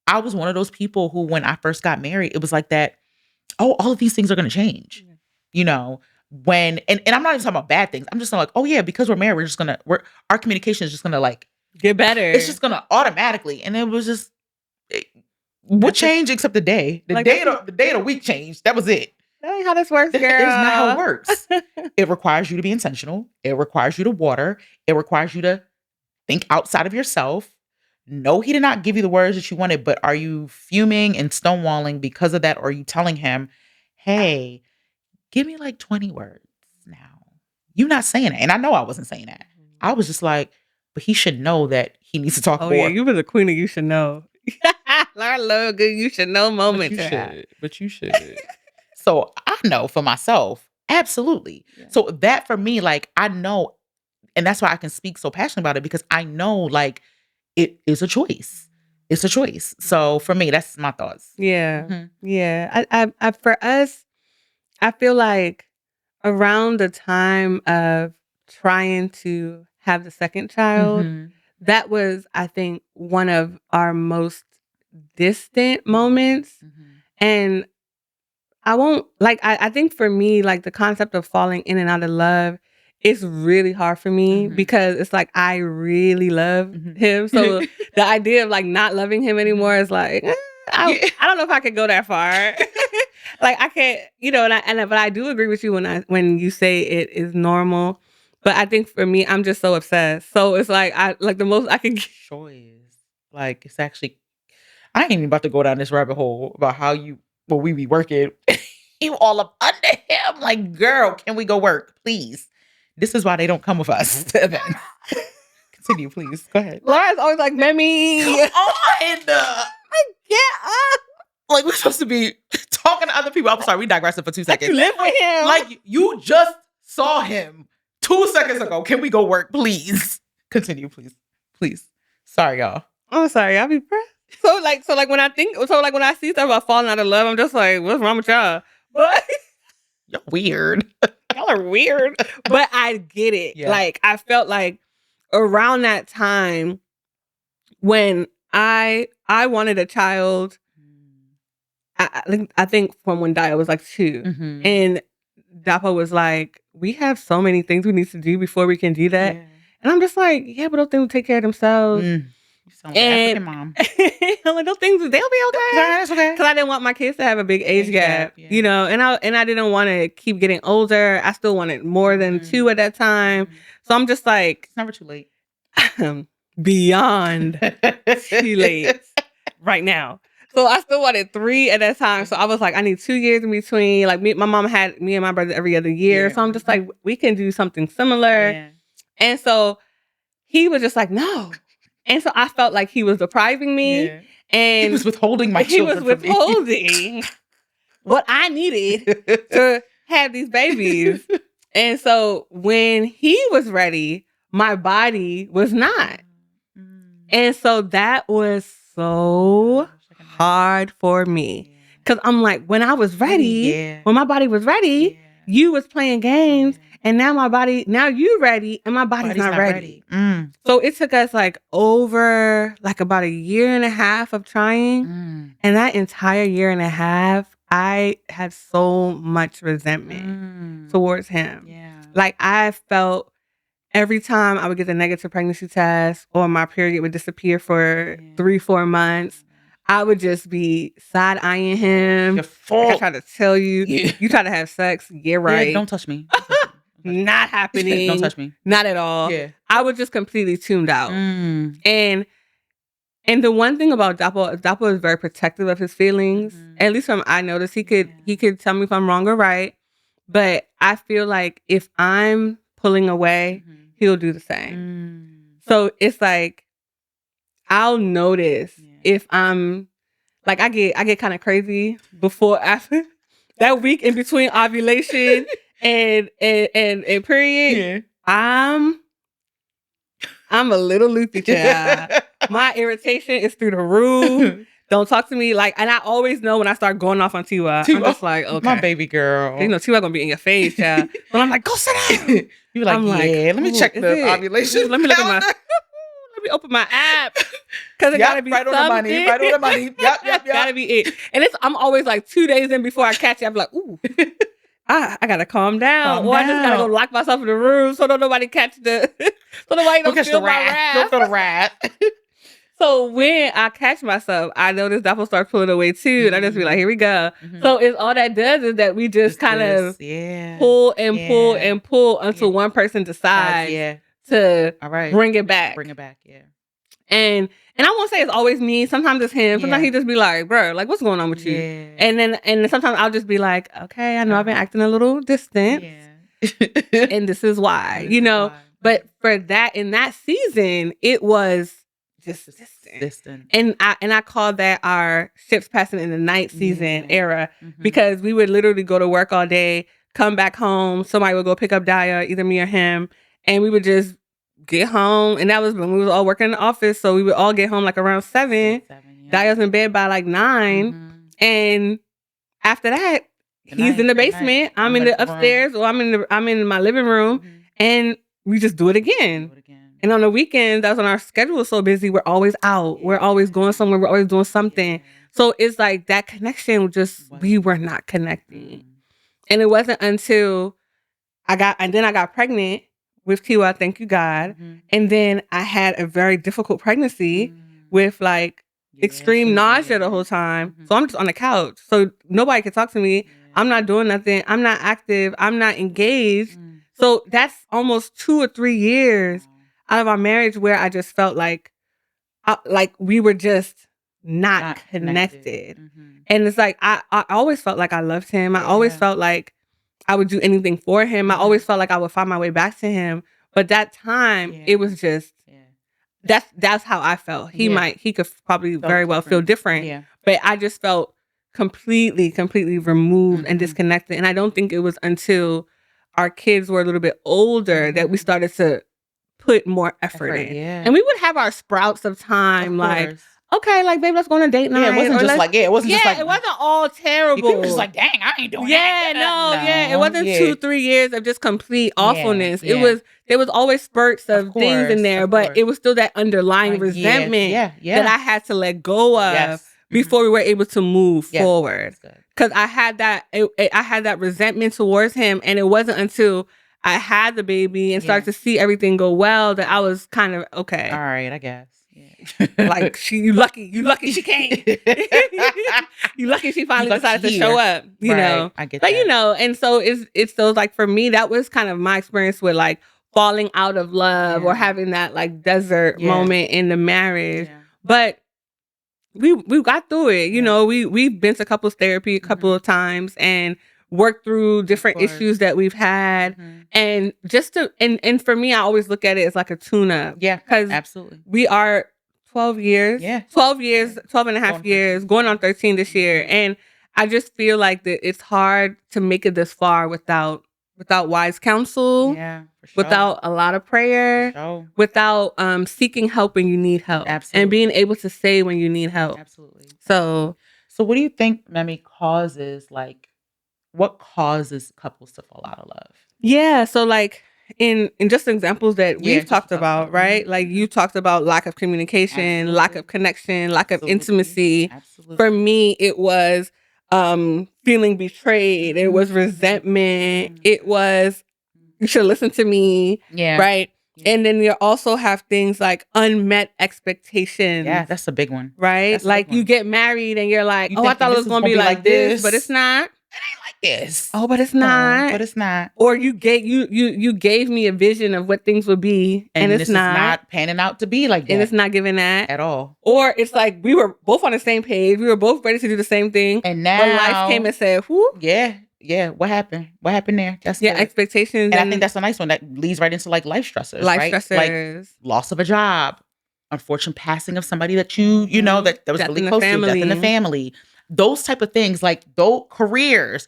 I was one of those people who, when I first got married, it was like that, oh, all of these things are going to change. Yeah. You know, and I'm not even talking about bad things. I'm just like, oh yeah, because we're married, our communication is just going to like get better. It's just going to automatically. And it was just, what changed except the day? The day of the week changed. That was it. That ain't how this works, girl. It is not how it works. It requires you to be intentional. It requires you to water. It requires you to think outside of yourself. No, he did not give you the words that you wanted, but are you fuming and stonewalling because of that? Or are you telling him, hey, give me like 20 words now? You're not saying that. And I know I wasn't saying that. I was just like, but he should know that he needs to talk more. Yeah, you were the queen of you should know. Lara love a good you should know moment. But you should. So I know for myself, absolutely. Yeah. So that for me, like, I know, and that's why I can speak so passionately about it, because I know, like, it is a choice. It's a choice. So for me, that's my thoughts. Yeah. Mm-hmm. Yeah. I for us, I feel like around the time of trying to have the second child, that was, I think, one of our most distant moments. And I think for me, like the concept of falling in and out of love is really hard for me because it's like, I really love him. So the idea of like not loving him anymore is like, I don't know if I could go that far. Like I can't, you know, but I do agree with you when you say it is normal. But I think for me, I'm just so obsessed. So it's like, the most I can choice. Like it's actually, I ain't even about to go down this rabbit hole about how we be working. You all up under him. Like, girl, can we go work, please? This is why they don't come with us to events. Continue, please. Go ahead. Lara's always like, Memi. Get up. Like, we're supposed to be talking to other people. I'm sorry, we digressed for 2 seconds. You live with him. Like, you just saw him 2 seconds ago. Can we go work, please? Continue, please. Please. Sorry, y'all. I'm sorry. I'll be pressed. So when I see stuff about falling out of love, I'm just like, what's wrong with y'all? But you're weird. Y'all are weird. But I get it. Yeah. Like I felt like around that time when I wanted a child, I think from when Daya was like 2. And Dapo was like, we have so many things we need to do before we can do that. Yeah. And I'm just like, yeah, but those things will take care of themselves. You sound like African mom. Like those things, they'll be okay. That's okay. Because I didn't want my kids to have a big age gap, you know. And I didn't want to keep getting older. I still wanted more than 2 at that time. So I'm just like, it's never too late. Beyond too late right now. So I still wanted 3 at that time. So I was like, I need 2 years in between. Like my mom had me and my brother every other year. Yeah. So I'm just like, we can do something similar. Yeah. And so he was just like, no. And so I felt like he was depriving me. Yeah. And he was withholding my children. He was withholding what I needed to have these babies. And so when he was ready, my body was not. And so that was so hard for me. Because I'm like, when I was ready, when my body was ready, You was playing games, and now now you ready, and my body's not ready. So it took us like over like about a year and a half of trying. And that entire year and a half, I had so much resentment towards him. Like I felt every time I would get the negative pregnancy test or my period would disappear for 3-4 months, I would just be side-eyeing him. Like I try to tell you, you try to have sex, right. Don't touch me. Not happening. Don't touch me. Not at all. I was just completely tuned out. And the one thing about Dapo is very protective of his feelings. At least from I noticed he could tell me if I'm wrong or right. But I feel like if I'm pulling away, he'll do the same. So it's like I'll notice if I'm like I get kind of crazy before after that week in between ovulation and period. I'm a little loopy child. My irritation is through the roof. Don't talk to me and I always know when I start going off on Tiwa. I'm just like, okay, my baby girl. You know, Tiwa gonna be in your face, child. But I'm like, go sit down. You be like, let me check the ovulation. Let me look at my. Let me open my app because it gotta be right something. On the money. Right on the money. Yep. Gotta be it. And I'm always like 2 days in before I catch it. I'm like, ooh. I gotta calm down. I just gotta go lock myself in the room so don't nobody catch so nobody don't feel my wrath. Don't feel the wrath. So when I catch myself, I notice Dapo start pulling away too, and I just be like, "Here we go." So it's all that does is that we just kind of pull and pull and pull until one person decides to bring it back. And I won't say it's always me. Sometimes it's him. Sometimes he just be like, "Bro, like what's going on with you?" And then sometimes I'll just be like, "Okay, I know I've been acting a little distant, and this is why, you know." But for that in that season, it was just distant. And I call that our ships passing in the night season era because we would literally go to work all day, come back home, somebody would go pick up Daya, either me or him, and we would just get home. And that was when we was all working in the office, so we would all get home like around 7. Daya's in bed by like 9. And after that, he's in the basement, I'm in the upstairs, or I'm in my living room, and we just do it again. And on the weekends, that's when our schedule is so busy. We're always out. We're always going somewhere. We're always doing something. So it's like that connection we were not connecting. And it wasn't until I got pregnant with Tiwa, thank you God. And then I had a very difficult pregnancy with like extreme nausea the whole time. So I'm just on the couch. So nobody can talk to me. I'm not doing nothing. I'm not active. I'm not engaged. So that's almost 2 or 3 years out of our marriage where I just felt like we were just not connected. And it's like, I always felt like I loved him. I always felt like I would do anything for him. I always felt like I would find my way back to him. But that time, it was just, that's how I felt. He could probably very well feel different. But I just felt completely removed and disconnected. And I don't think it was until our kids were a little bit older that we started to put more effort in. And we would have our sprouts of time, like, okay, like, babe, let's go on a date night. Yeah, it wasn't just like, it wasn't just like, it wasn't all terrible. People were just like, dang, I ain't doing that. It wasn't 2-3 years of just complete awfulness. There was always spurts of things in there, but it was still that underlying resentment that I had to let go of before we were able to move forward. Because I had that resentment towards him, and it wasn't until I had the baby and started to see everything go well that I was kind of okay. All right, I guess. Like you lucky she came. You lucky she finally decided to show up. You know, I get but that. you know, and so it's those like for me that was kind of my experience with like falling out of love or having that like desert moment in the marriage. But we got through it. You know, we've been to couples therapy a couple of times and worked through different issues that we've had. And just to and for me, I always look at it as like a tune-up. Yeah, because absolutely. We are 12 years. Yeah. 12 and a half years, going on 13 this year. And I just feel like that it's hard to make it this far without wise counsel. Yeah. For sure. Without a lot of prayer. For sure. Without seeking help when you need help. Absolutely. And being able to say when you need help. Absolutely. So what do you think, Memi, causes like what causes couples to fall out of love? Yeah. So like in just examples that we've talked about, right? Like you talked about lack of communication, absolutely, lack of connection, lack of intimacy. Absolutely. For me, it was feeling betrayed. It was resentment. It was, you should listen to me. Yeah. Right. Yeah. And then you also have things like unmet expectations. Yeah, that's a big one. Right? Like you get married and you're like, I thought it was going to be like this, but it's not. It ain't like this. Oh, but it's not. But it's not. Or you gave me a vision of what things would be, and it's this is not panning out to be like that. And it's not giving that at all. Or it's like we were both on the same page. We were both ready to do the same thing. And now but life came and said, whoo. Yeah. What happened? What happened there? That's expectations. And I think that's a nice one that leads right into like life stressors. Like loss of a job, unfortunate passing of somebody that you know that was death really close to, death in the family. Those type of things, like those careers.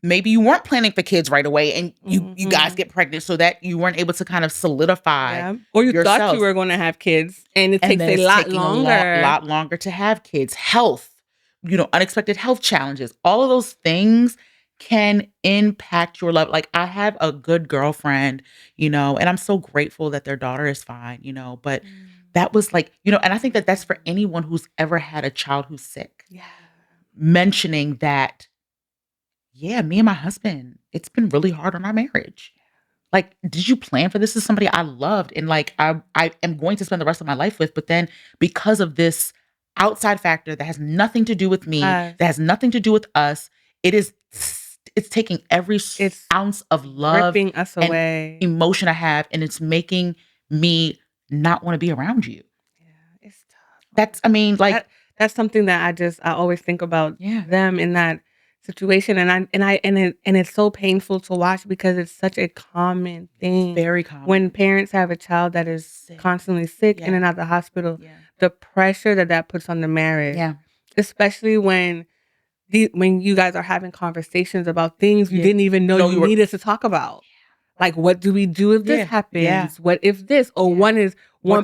Maybe you weren't planning for kids right away and you guys get pregnant so that you weren't able to kind of solidify. Yeah. Or you thought you were going to have kids and it takes a lot longer. A lot longer to have kids. Health, unexpected health challenges. All of those things can impact your love. Like I have a good girlfriend, and I'm so grateful that their daughter is fine, but that was like, and I think that that's for anyone who's ever had a child who's sick. Yeah. Mentioning that, yeah, me and my husband, it's been really hard on our marriage. Like, did you plan for this? This is somebody I loved and like I am going to spend the rest of my life with, but then because of this outside factor that has nothing to do with me, that has nothing to do with us, it's taking every ounce of love, ripping us away, emotion I have, and it's making me not want to be around you. Yeah, it's tough. That's something that I always think about them in that situation, and it's so painful to watch because it's such a common thing. Very common. When parents have a child that is constantly sick in and out of the hospital, the pressure that puts on the marriage, especially when you guys are having conversations about things you didn't even know you needed to talk about. Like, what do we do if this happens? Yeah. What if this? Or one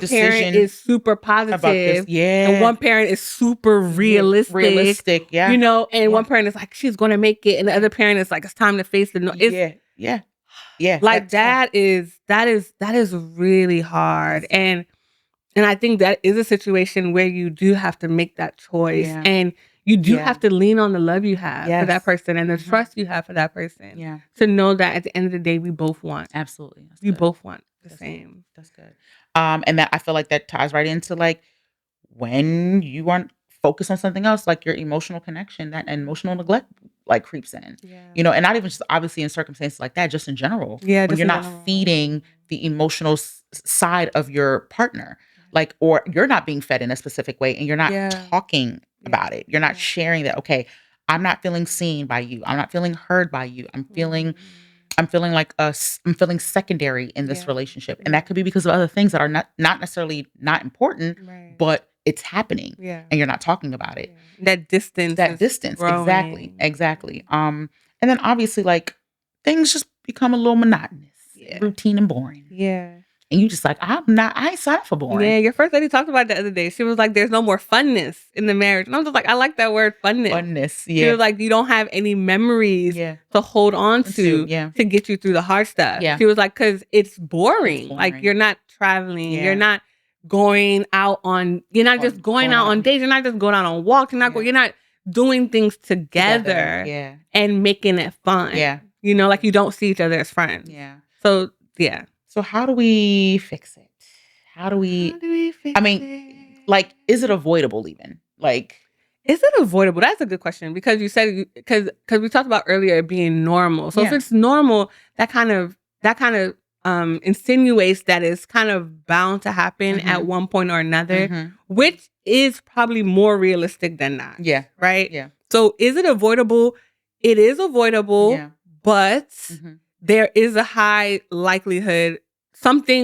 parent is super positive, and one parent is super realistic, and one parent is like, she's going to make it, and the other parent is like, it's time to face the Like that is really hard, and I think that is a situation where you do have to make that choice, and you do have to lean on the love you have for that person and the trust you have for that person to know that at the end of the day, we both want. Absolutely. We both want the same. That's good. And that I feel like that ties right into like when you aren't focused on something else, like your emotional connection, that emotional neglect like creeps in, and not even just obviously in circumstances like that, just in general. Yeah. When you're not feeding the emotional side of your partner, like, or you're not being fed in a specific way and you're not talking about it. You're not sharing that, okay, I'm not feeling seen by you. I'm not feeling heard by you. I'm feeling like I'm feeling secondary in this relationship. And that could be because of other things that are not necessarily not important, but it's happening and you're not talking about it. That distance. Growing. Exactly. And then obviously like things just become a little monotonous, routine and boring. Yeah. And you just like, I ain't signed for boring. Yeah, your first lady talked about it the other day. She was like, there's no more funness in the marriage. And I was just like, I like that word, funness. Funness, yeah. She was like, you don't have any memories to hold on to get you through the hard stuff. Yeah. She was like, because it's boring. Like, you're not traveling. Yeah. You're not going out on, you're not just going out on dates. You're not just going out on walks. You're not doing things together and making it fun. Yeah. Like you don't see each other as friends. Yeah. So, yeah. So how do we fix it? How do we fix it? Like, is it avoidable even? Like, is it avoidable? That's a good question because you said, because we talked about earlier it being normal. So if it's normal, that kind of insinuates that it's kind of bound to happen at one point or another, which is probably more realistic than not. Yeah. Right? Yeah. So is it avoidable? It is avoidable, but there is a high likelihood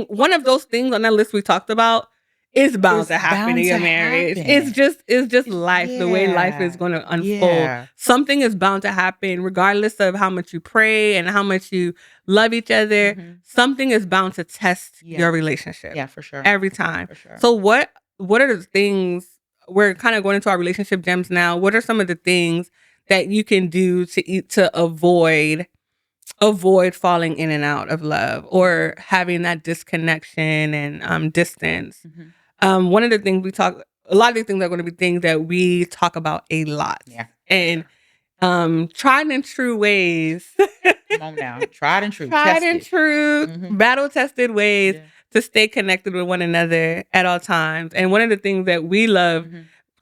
one of those things on that list we talked about is bound to happen in your marriage. It's just life, the way life is going to unfold. Yeah. Something is bound to happen regardless of how much you pray and how much you love each other. Something is bound to test your relationship. Yeah, for sure. Every time. For sure. So what are the things, we're kind of going into our relationship gems now. What are some of the things that you can do to avoid falling in and out of love or having that disconnection and distance. One of the things a lot of these things are going to be things that we talk about a lot. Yeah. And tried and true ways. Come on now. Tried and true. Battle tested ways to stay connected with one another at all times. And one of the things that we love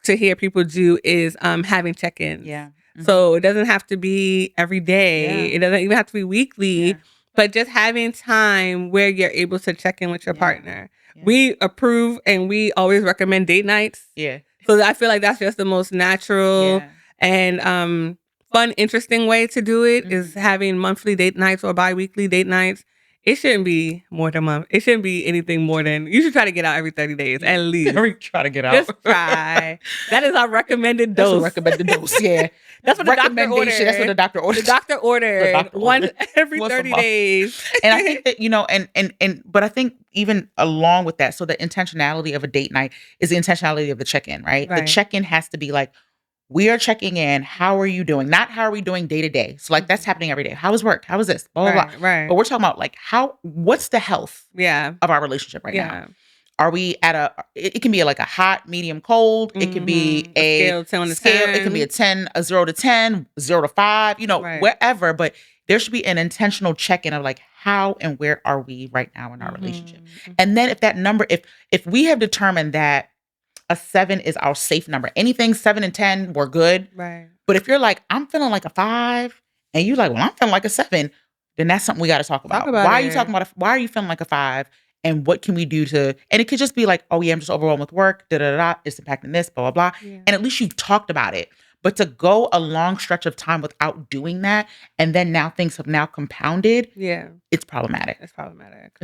to hear people do is having check-ins. Yeah. So it doesn't have to be every day. Yeah. It doesn't even have to be weekly. Yeah. But just having time where you're able to check in with your partner. Yeah. We approve and we always recommend date nights. Yeah. So I feel like that's just the most natural and fun, interesting way to do it is having monthly date nights or bi-weekly date nights. It shouldn't be more than a month. It shouldn't be anything more than, you should try to get out every 30 days at least. Try to get out. Just try. That is our recommended dose. That's a recommended dose, yeah. That's what the doctor ordered. That's what the doctor ordered. The doctor ordered once every 30 days. And I think that, but I think even along with that, so the intentionality of a date night is the intentionality of the check-in, right? The check-in has to be like, we are checking in. How are you doing? Not how are we doing day to day. So like that's happening every day. How was work? How was this? Blah, blah, blah. Right. But we're talking about like what's the health of our relationship right now? Are we at it can be like a hot, medium, cold. It can be a scale 10 to 10. It can be a 0 to 10, 0 to 5, wherever. But there should be an intentional check-in of like, how and where are we right now in our relationship? And then if that number, if we have determined that a 7 is our safe number. Anything 7 and 10, we're good. Right. But if you're like, I'm feeling like a 5, and you're like, well, I'm feeling like a 7, then that's something we got to talk about. Why are you feeling like a 5? And what can we do and it could just be like, oh yeah, I'm just overwhelmed with work, it's impacting this, blah, blah, blah. Yeah. And at least you've talked about it. But to go a long stretch of time without doing that, and then now things have now compounded, it's problematic. It's problematic.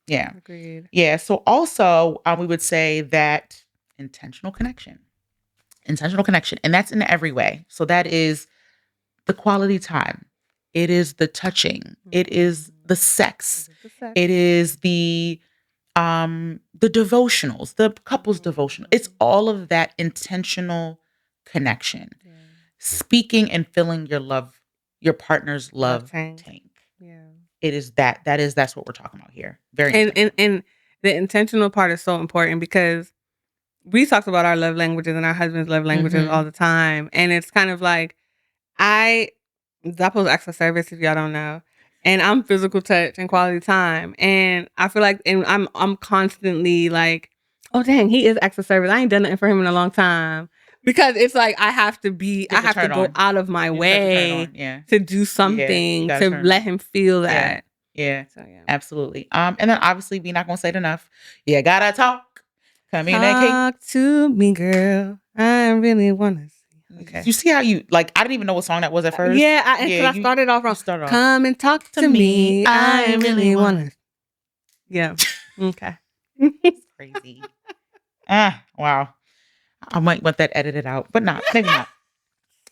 Yeah. Agreed. Yeah. So also, we would say that intentional connection. And that's in every way. So that is the quality time. It is the touching. It is the sex. It is the devotionals, the couple's devotional. It's all of that intentional connection. Yeah. Speaking and filling your partner's love tank. Yeah. It is that's what we're talking about here. Very and the intentional part is so important because we talked about our love languages and our husband's love languages all the time. And it's kind of like, Zappos acts of service, if y'all don't know. And I'm physical touch and quality time. And I feel like, and I'm constantly like, oh dang, he is acts of service. I ain't done nothing for him in a long time. Because it's like, I have to go out of my way to do something to let him feel that. Yeah. So, absolutely. And then obviously we're not going to say it enough. You gotta talk. Communicate. Talk to me, girl. I really want to see. Okay. You see how I didn't even know what song that was at first. I started off wrong. Come and talk to me. I really want to. Yeah. Okay. It's crazy. Wow. I might want that edited out, but not. Maybe not.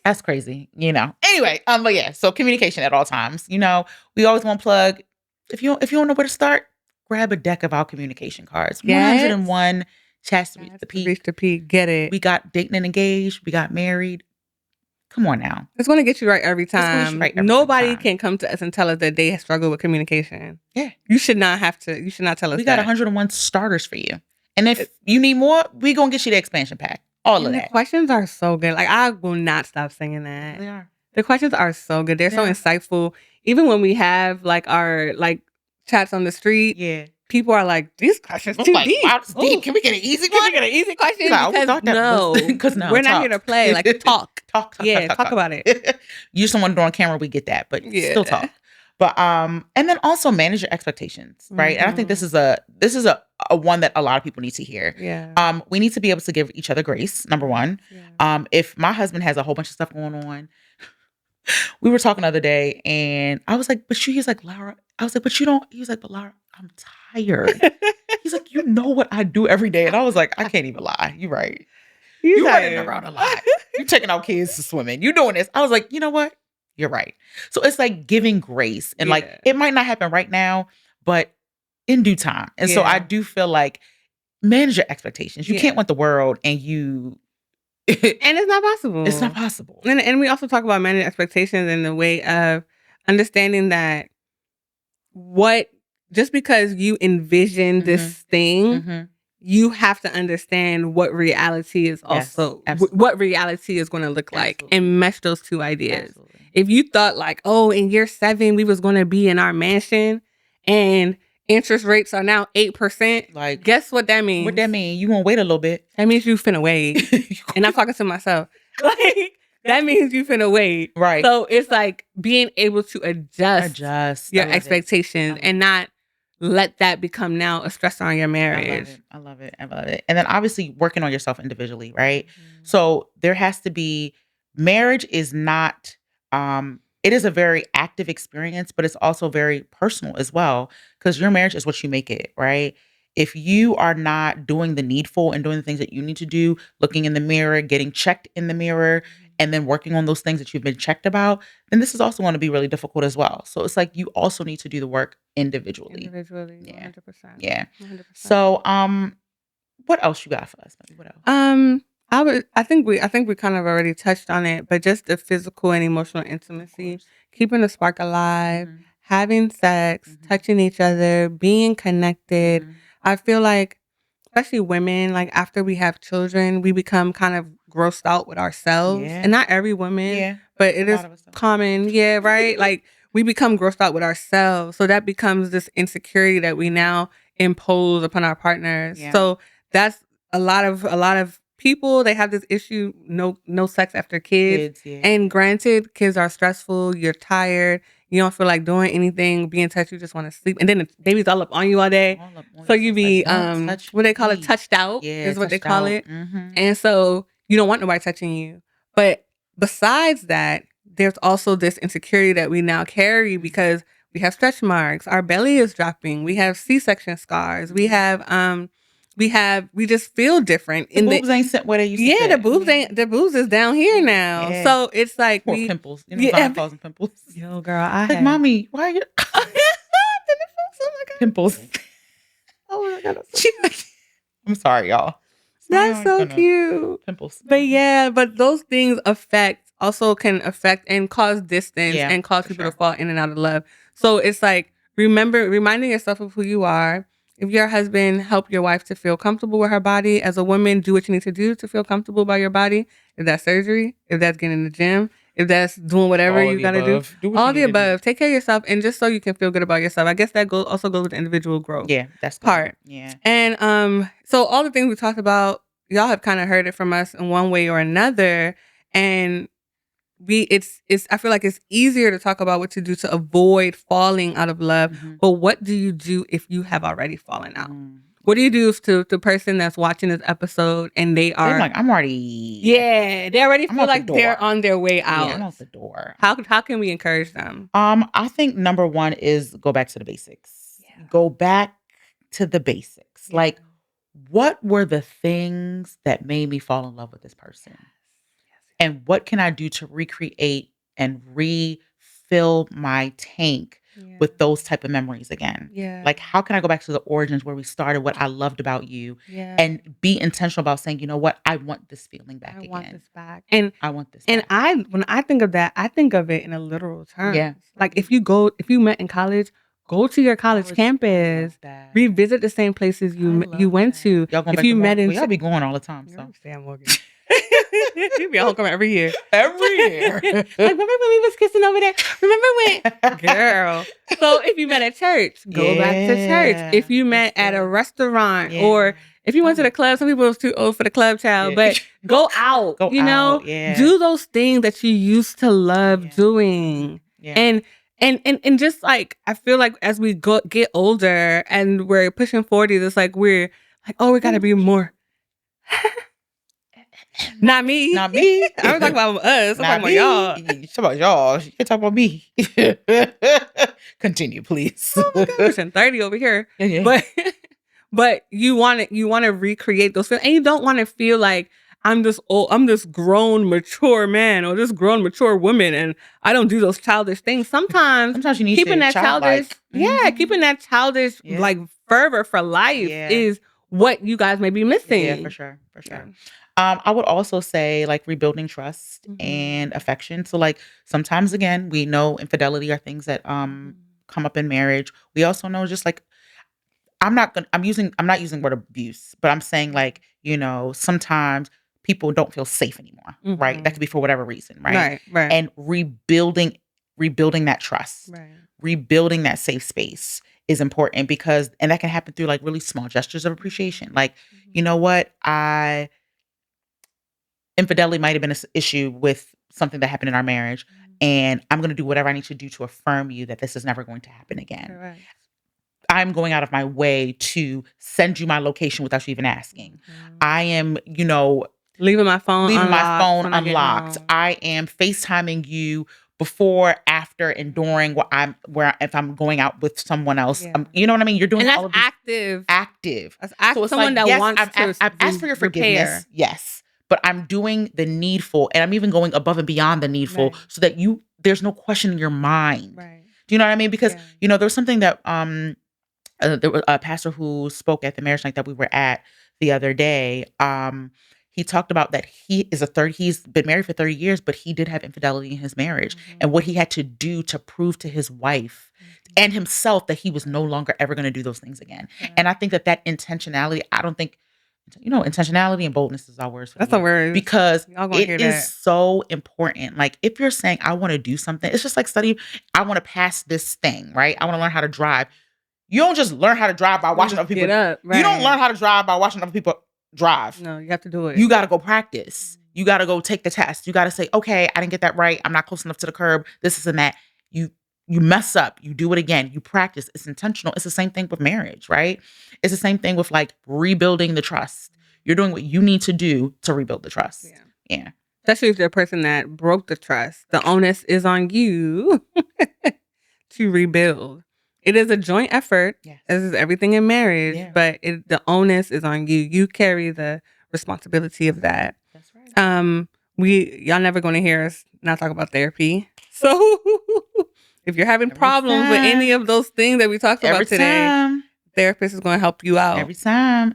That's crazy, Anyway, but yeah, so communication at all times. We always want to plug. If you don't know where to start, grab a deck of our communication cards. 101 chats to reach the peak. Get it. We got dating and engaged. We got married. Come on now. It's going to get you right every time. Nobody can come to us and tell us that they struggle with communication. Yeah. You should not tell us that. We got 101 starters for you. And if you need more, we're going to get you the expansion pack. All of that. The questions are so good. Like, I will not stop singing that. They are. The questions are so good. They're so insightful. Even when we have our chats on the street, people are like, these questions too deep. Wow, deep. Can we get an easy one? Can we get an easy question? Because we're not here to play. Like, talk. talk about it. You just don't want to do it on camera. We get that, but still talk. But and then also manage your expectations, right? And I think this is a one that a lot of people need to hear. Yeah. We need to be able to give each other grace. Number one. Yeah. If my husband has a whole bunch of stuff going on, we were talking the other day, and I was like, he's like, Lara. I was like, but you don't. He was like, but Lara, I'm tired. He's like, you know what I do every day, and I was like, I can't even lie. You're right. You're running around a lot. You're taking our kids to swimming. You're doing this. I was like, you know what? You're right. So it's like giving grace, and like it might not happen right now, but in due time. And so I do feel like manage your expectations. You can't want the world and you And it's not possible. It's not possible. And we also talk about managing expectations in the way of understanding that just because you envision this thing, you have to understand what reality is also, what reality is going to look like, and mesh those two ideas. Absolutely. If you thought like, oh, in year 7, we was going to be in our mansion and interest rates are now 8%, like, guess what that means? What that mean? You gonna wait a little bit. That means you finna wait. And I'm talking to myself. Like, that means you finna wait. Right. So it's like being able to adjust your expectations and not let that become now a stressor on your marriage. I love it. And then obviously working on yourself individually, right? So there has to be, marriage is not, it is a very active experience, but it's also very personal as well, because your marriage is what you make it, right? If you are not doing the needful and doing the things that you need to do, looking in the mirror, getting checked in the mirror, and then working on those things that you've been checked about, then this is also going to be really difficult as well. So it's like you also need to do the work individually. Yeah. 100%. Yeah. 100%. So, what else you got for us? What else? I think we kind of already touched on it, but just the physical and emotional intimacy, keeping the spark alive, having sex, touching each other, being connected. I feel like, especially women, like after we have children, we become kind of grossed out with ourselves. Yeah. And not every woman, but it is common. Yeah, right? Like we become grossed out with ourselves. So that becomes this insecurity that we now impose upon our partners. Yeah. So that's a lot of people, they have this issue, no sex after kids. And granted, kids are stressful, you're tired, you don't feel like doing anything, being touched, you just want to sleep. And then the baby's all up on you all day. So you be, what they call it, touched out, is what they call it. And so you don't want nobody touching you. But besides that, there's also this insecurity that we now carry because we have stretch marks, our belly is dropping, we have C-section scars, we just feel different. The boobs ain't set where they used to sit. The boobs is down here now. Yeah. So it's like pimples. You know, calls them pimples. Yo, girl, I like, mommy, why are you pimples? Oh my God. I'm sorry, y'all. That's so cute. Pimples. But those things can affect and cause distance and cause people to fall in and out of love. So it's like reminding yourself of who you are. If you're a husband, help your wife to feel comfortable with her body. As a woman, do what you need to do to feel comfortable about your body. If that's surgery, if that's getting in the gym, if that's doing whatever you got to do. All the above. Take care of yourself, and just so you can feel good about yourself. I guess that also goes with individual growth. Yeah, that's part. Yeah. And so all the things we talked about, y'all have kind of heard it from us in one way or another. And I feel like it's easier to talk about what to do to avoid falling out of love. But what do you do if you have already fallen out? What do you do to the person that's watching this episode and they're like, I'm already... Yeah, they already feel like they're on their way out. Yeah, I'm out the door. How can we encourage them? I think number one is go back to the basics. Yeah. Go back to the basics. Yeah. Like, what were the things that made me fall in love with this person? And what can I do to recreate and refill my tank with those type of memories again? Yeah. Like, how can I go back to the origins where we started, what I loved about you, and be intentional about saying, you know what, I want this feeling back again. I want this back. And I want this back. And when I think of that, I think of it in a literal term. Yeah. Like if you met in college, go to your college campus, revisit the same places you went to. Y'all going if you met in y'all be going all the time. So. Sam Morgan. You be all coming every year. Every year. Like, remember when we was kissing over there? Remember when? Girl. So if you met at church, go back to church. If you met at a restaurant or if you went to the club, some people was too old for the club child, but go out. Do those things that you used to love doing. Yeah. And just like, I feel like as we get older and we're pushing 40s, it's like we're like, oh, we got to be more. Not me. Not me. I'm talking about us. I'm talking about y'all. You talking about y'all. You can't talk about me. Continue, please. Oh my God, pushing 30 over here. Yeah. But you want to recreate those feelings, and you don't want to feel like I'm this grown, mature man or this grown, mature woman, and I don't do those childish things. Sometimes you need keeping that childish, keeping that childish like fervor for life is what you guys may be missing. Yeah, for sure. I would also say like rebuilding trust and affection. So like sometimes again, we know infidelity are things that come up in marriage. We also know just like I'm not using the word abuse, but I'm saying like, sometimes people don't feel safe anymore, right? That could be for whatever reason, right? Right. And rebuilding that trust, rebuilding that safe space is important and that can happen through like really small gestures of appreciation. Like, you know what? Infidelity might have been an issue with something that happened in our marriage, and I'm going to do whatever I need to do to affirm you that this is never going to happen again. Correct. I'm going out of my way to send you my location without you even asking. I am, leaving my phone unlocked. I am FaceTiming you before, after, and during if I'm going out with someone else. Yeah. You know what I mean? You're doing and that's all of this active. Active. That's active. So someone like, that wants I've asked for your forgiveness. Yes. But I'm doing the needful, and I'm even going above and beyond the needful so that there's no question in your mind. Right. Do you know what I mean? Because, there was something that there was a pastor who spoke at the marriage night that we were at the other day. He talked about that he's been married for 30 years, but he did have infidelity in his marriage and what he had to do to prove to his wife and himself that he was no longer ever going to do those things again. Yeah. And I think that intentionality, I don't think, intentionality and boldness is our words. That's a word. Because it is so important. Like if you're saying, I want to do something, it's just like study. I want to pass this thing, right? I want to learn how to drive. You don't just learn how to drive by watching other people. Right. You don't learn how to drive by watching other people drive. No, you have to do it. You got to go practice. You got to go take the test. You got to say, okay, I didn't get that right. I'm not close enough to the curb. This and that. You mess up. You do it again. You practice. It's intentional. It's the same thing with marriage, right? It's the same thing with like rebuilding the trust. You're doing what you need to do to rebuild the trust. Yeah. Especially if you're a person that broke the trust. The onus is on you to rebuild. It is a joint effort, as is everything in marriage, but the onus is on you. You carry the responsibility of that. That's right. Y'all never going to hear us not talk about therapy. So if you're having problems with any of those things that we talked about today, therapist is going to help you out. Every time.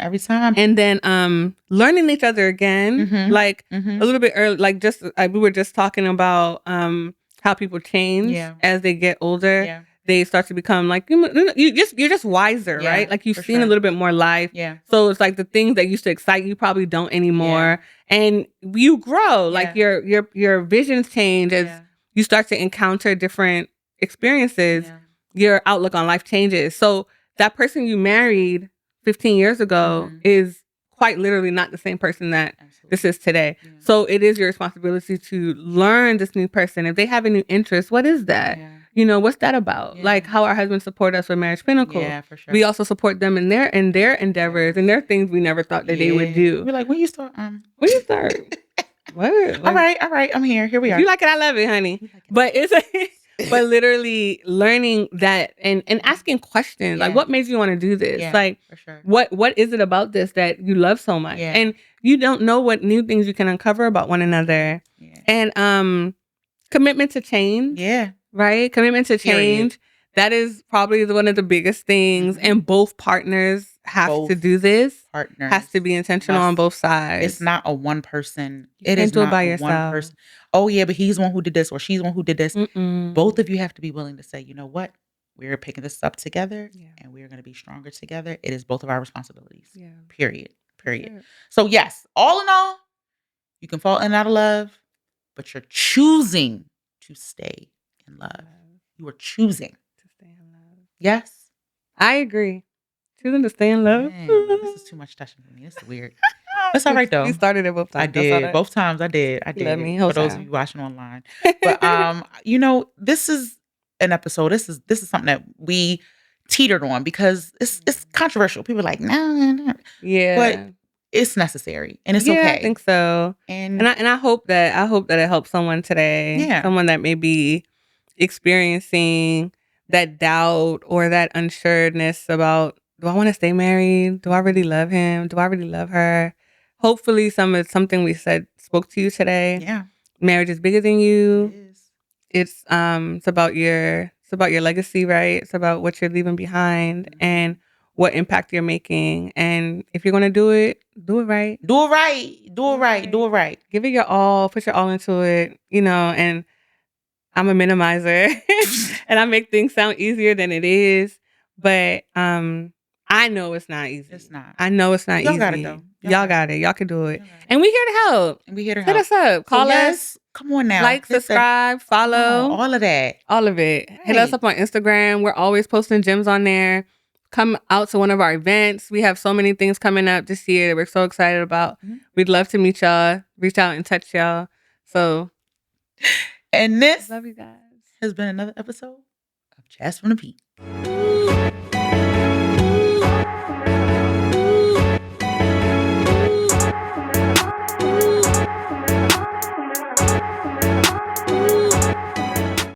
And then learning each other again, a little bit early, like just we were just talking about how people change as they get older. Yeah. They start to become like you're just wiser, right? Like you've seen a little bit more life. Yeah. So it's like the things that used to excite you probably don't anymore, and you grow. Like your visions change as you start to encounter different experiences. Yeah. Your outlook on life changes. So that person you married 15 years ago is quite literally not the same person that this is today. Yeah. So it is your responsibility to learn this new person. If they have a new interest, what is that? Yeah. What's that about? Yeah. Like how our husbands support us with Marriage Pinnacle. Yeah, for sure. We also support them in their endeavors and their things we never thought that they would do. We're like, when you start? When you start? What? All right. I'm here. Here we are. If you like it, I love it, honey. But but literally learning that and asking questions. Like, what made you want to do this? Yeah, like, for sure. What is it about this that you love so much? Yeah. And you don't know what new things you can uncover about one another. Yeah. And commitment to change. Yeah. Right? Commitment to change. That is probably one of the biggest things. And both partners have to do this. Partners. Has to be intentional on both sides. It's not a one person. It is not by yourself. One person. Oh, yeah, but he's the one who did this or she's the one who did this. Both of you have to be willing to say, you know what? We're picking this up together and we're going to be stronger together. It is both of our responsibilities. Yeah. Period. Sure. So, yes, all in all, you can fall in and out of love, but you're choosing to stay in love. You are choosing to stay in love. Yes. I agree. Choosing to stay in love. Man, this is too much touching for me. It's weird. That's all right, though. You started it both times. I did. Both times I did. Let me for those of you watching online. But, this is an episode. This is something that we teetered on because it's controversial. People are like, no. Yeah. But it's necessary and it's okay. I think so. And I hope that it helps someone today. Yeah. Someone that may be experiencing that doubt or that unsureness about, do I want to stay married? Do I really love him? Do I really love her? Hopefully something we said spoke to you today. Yeah. Marriage is bigger than you. It is. It's about your legacy, right? It's about what you're leaving behind and what impact you're making. And if you're going to do it right. Do it right. Do it right. Do it right. Give it your all. Put your all into it, and I'm a minimizer and I make things sound easier than it is. But I know it's not easy. It's not. I know it's not easy. Y'all got it, though. Y'all got it. Y'all can do it. And we here to help. Hit us up. Call us. Come on now. Like, subscribe, follow. All of that. All of it. Right. Hit us up on Instagram. We're always posting gems on there. Come out to one of our events. We have so many things coming up this year that we're so excited about. Mm-hmm. We'd love to meet y'all, reach out and touch y'all. So, and this love you guys. Has been another episode of Jazz from the Peak.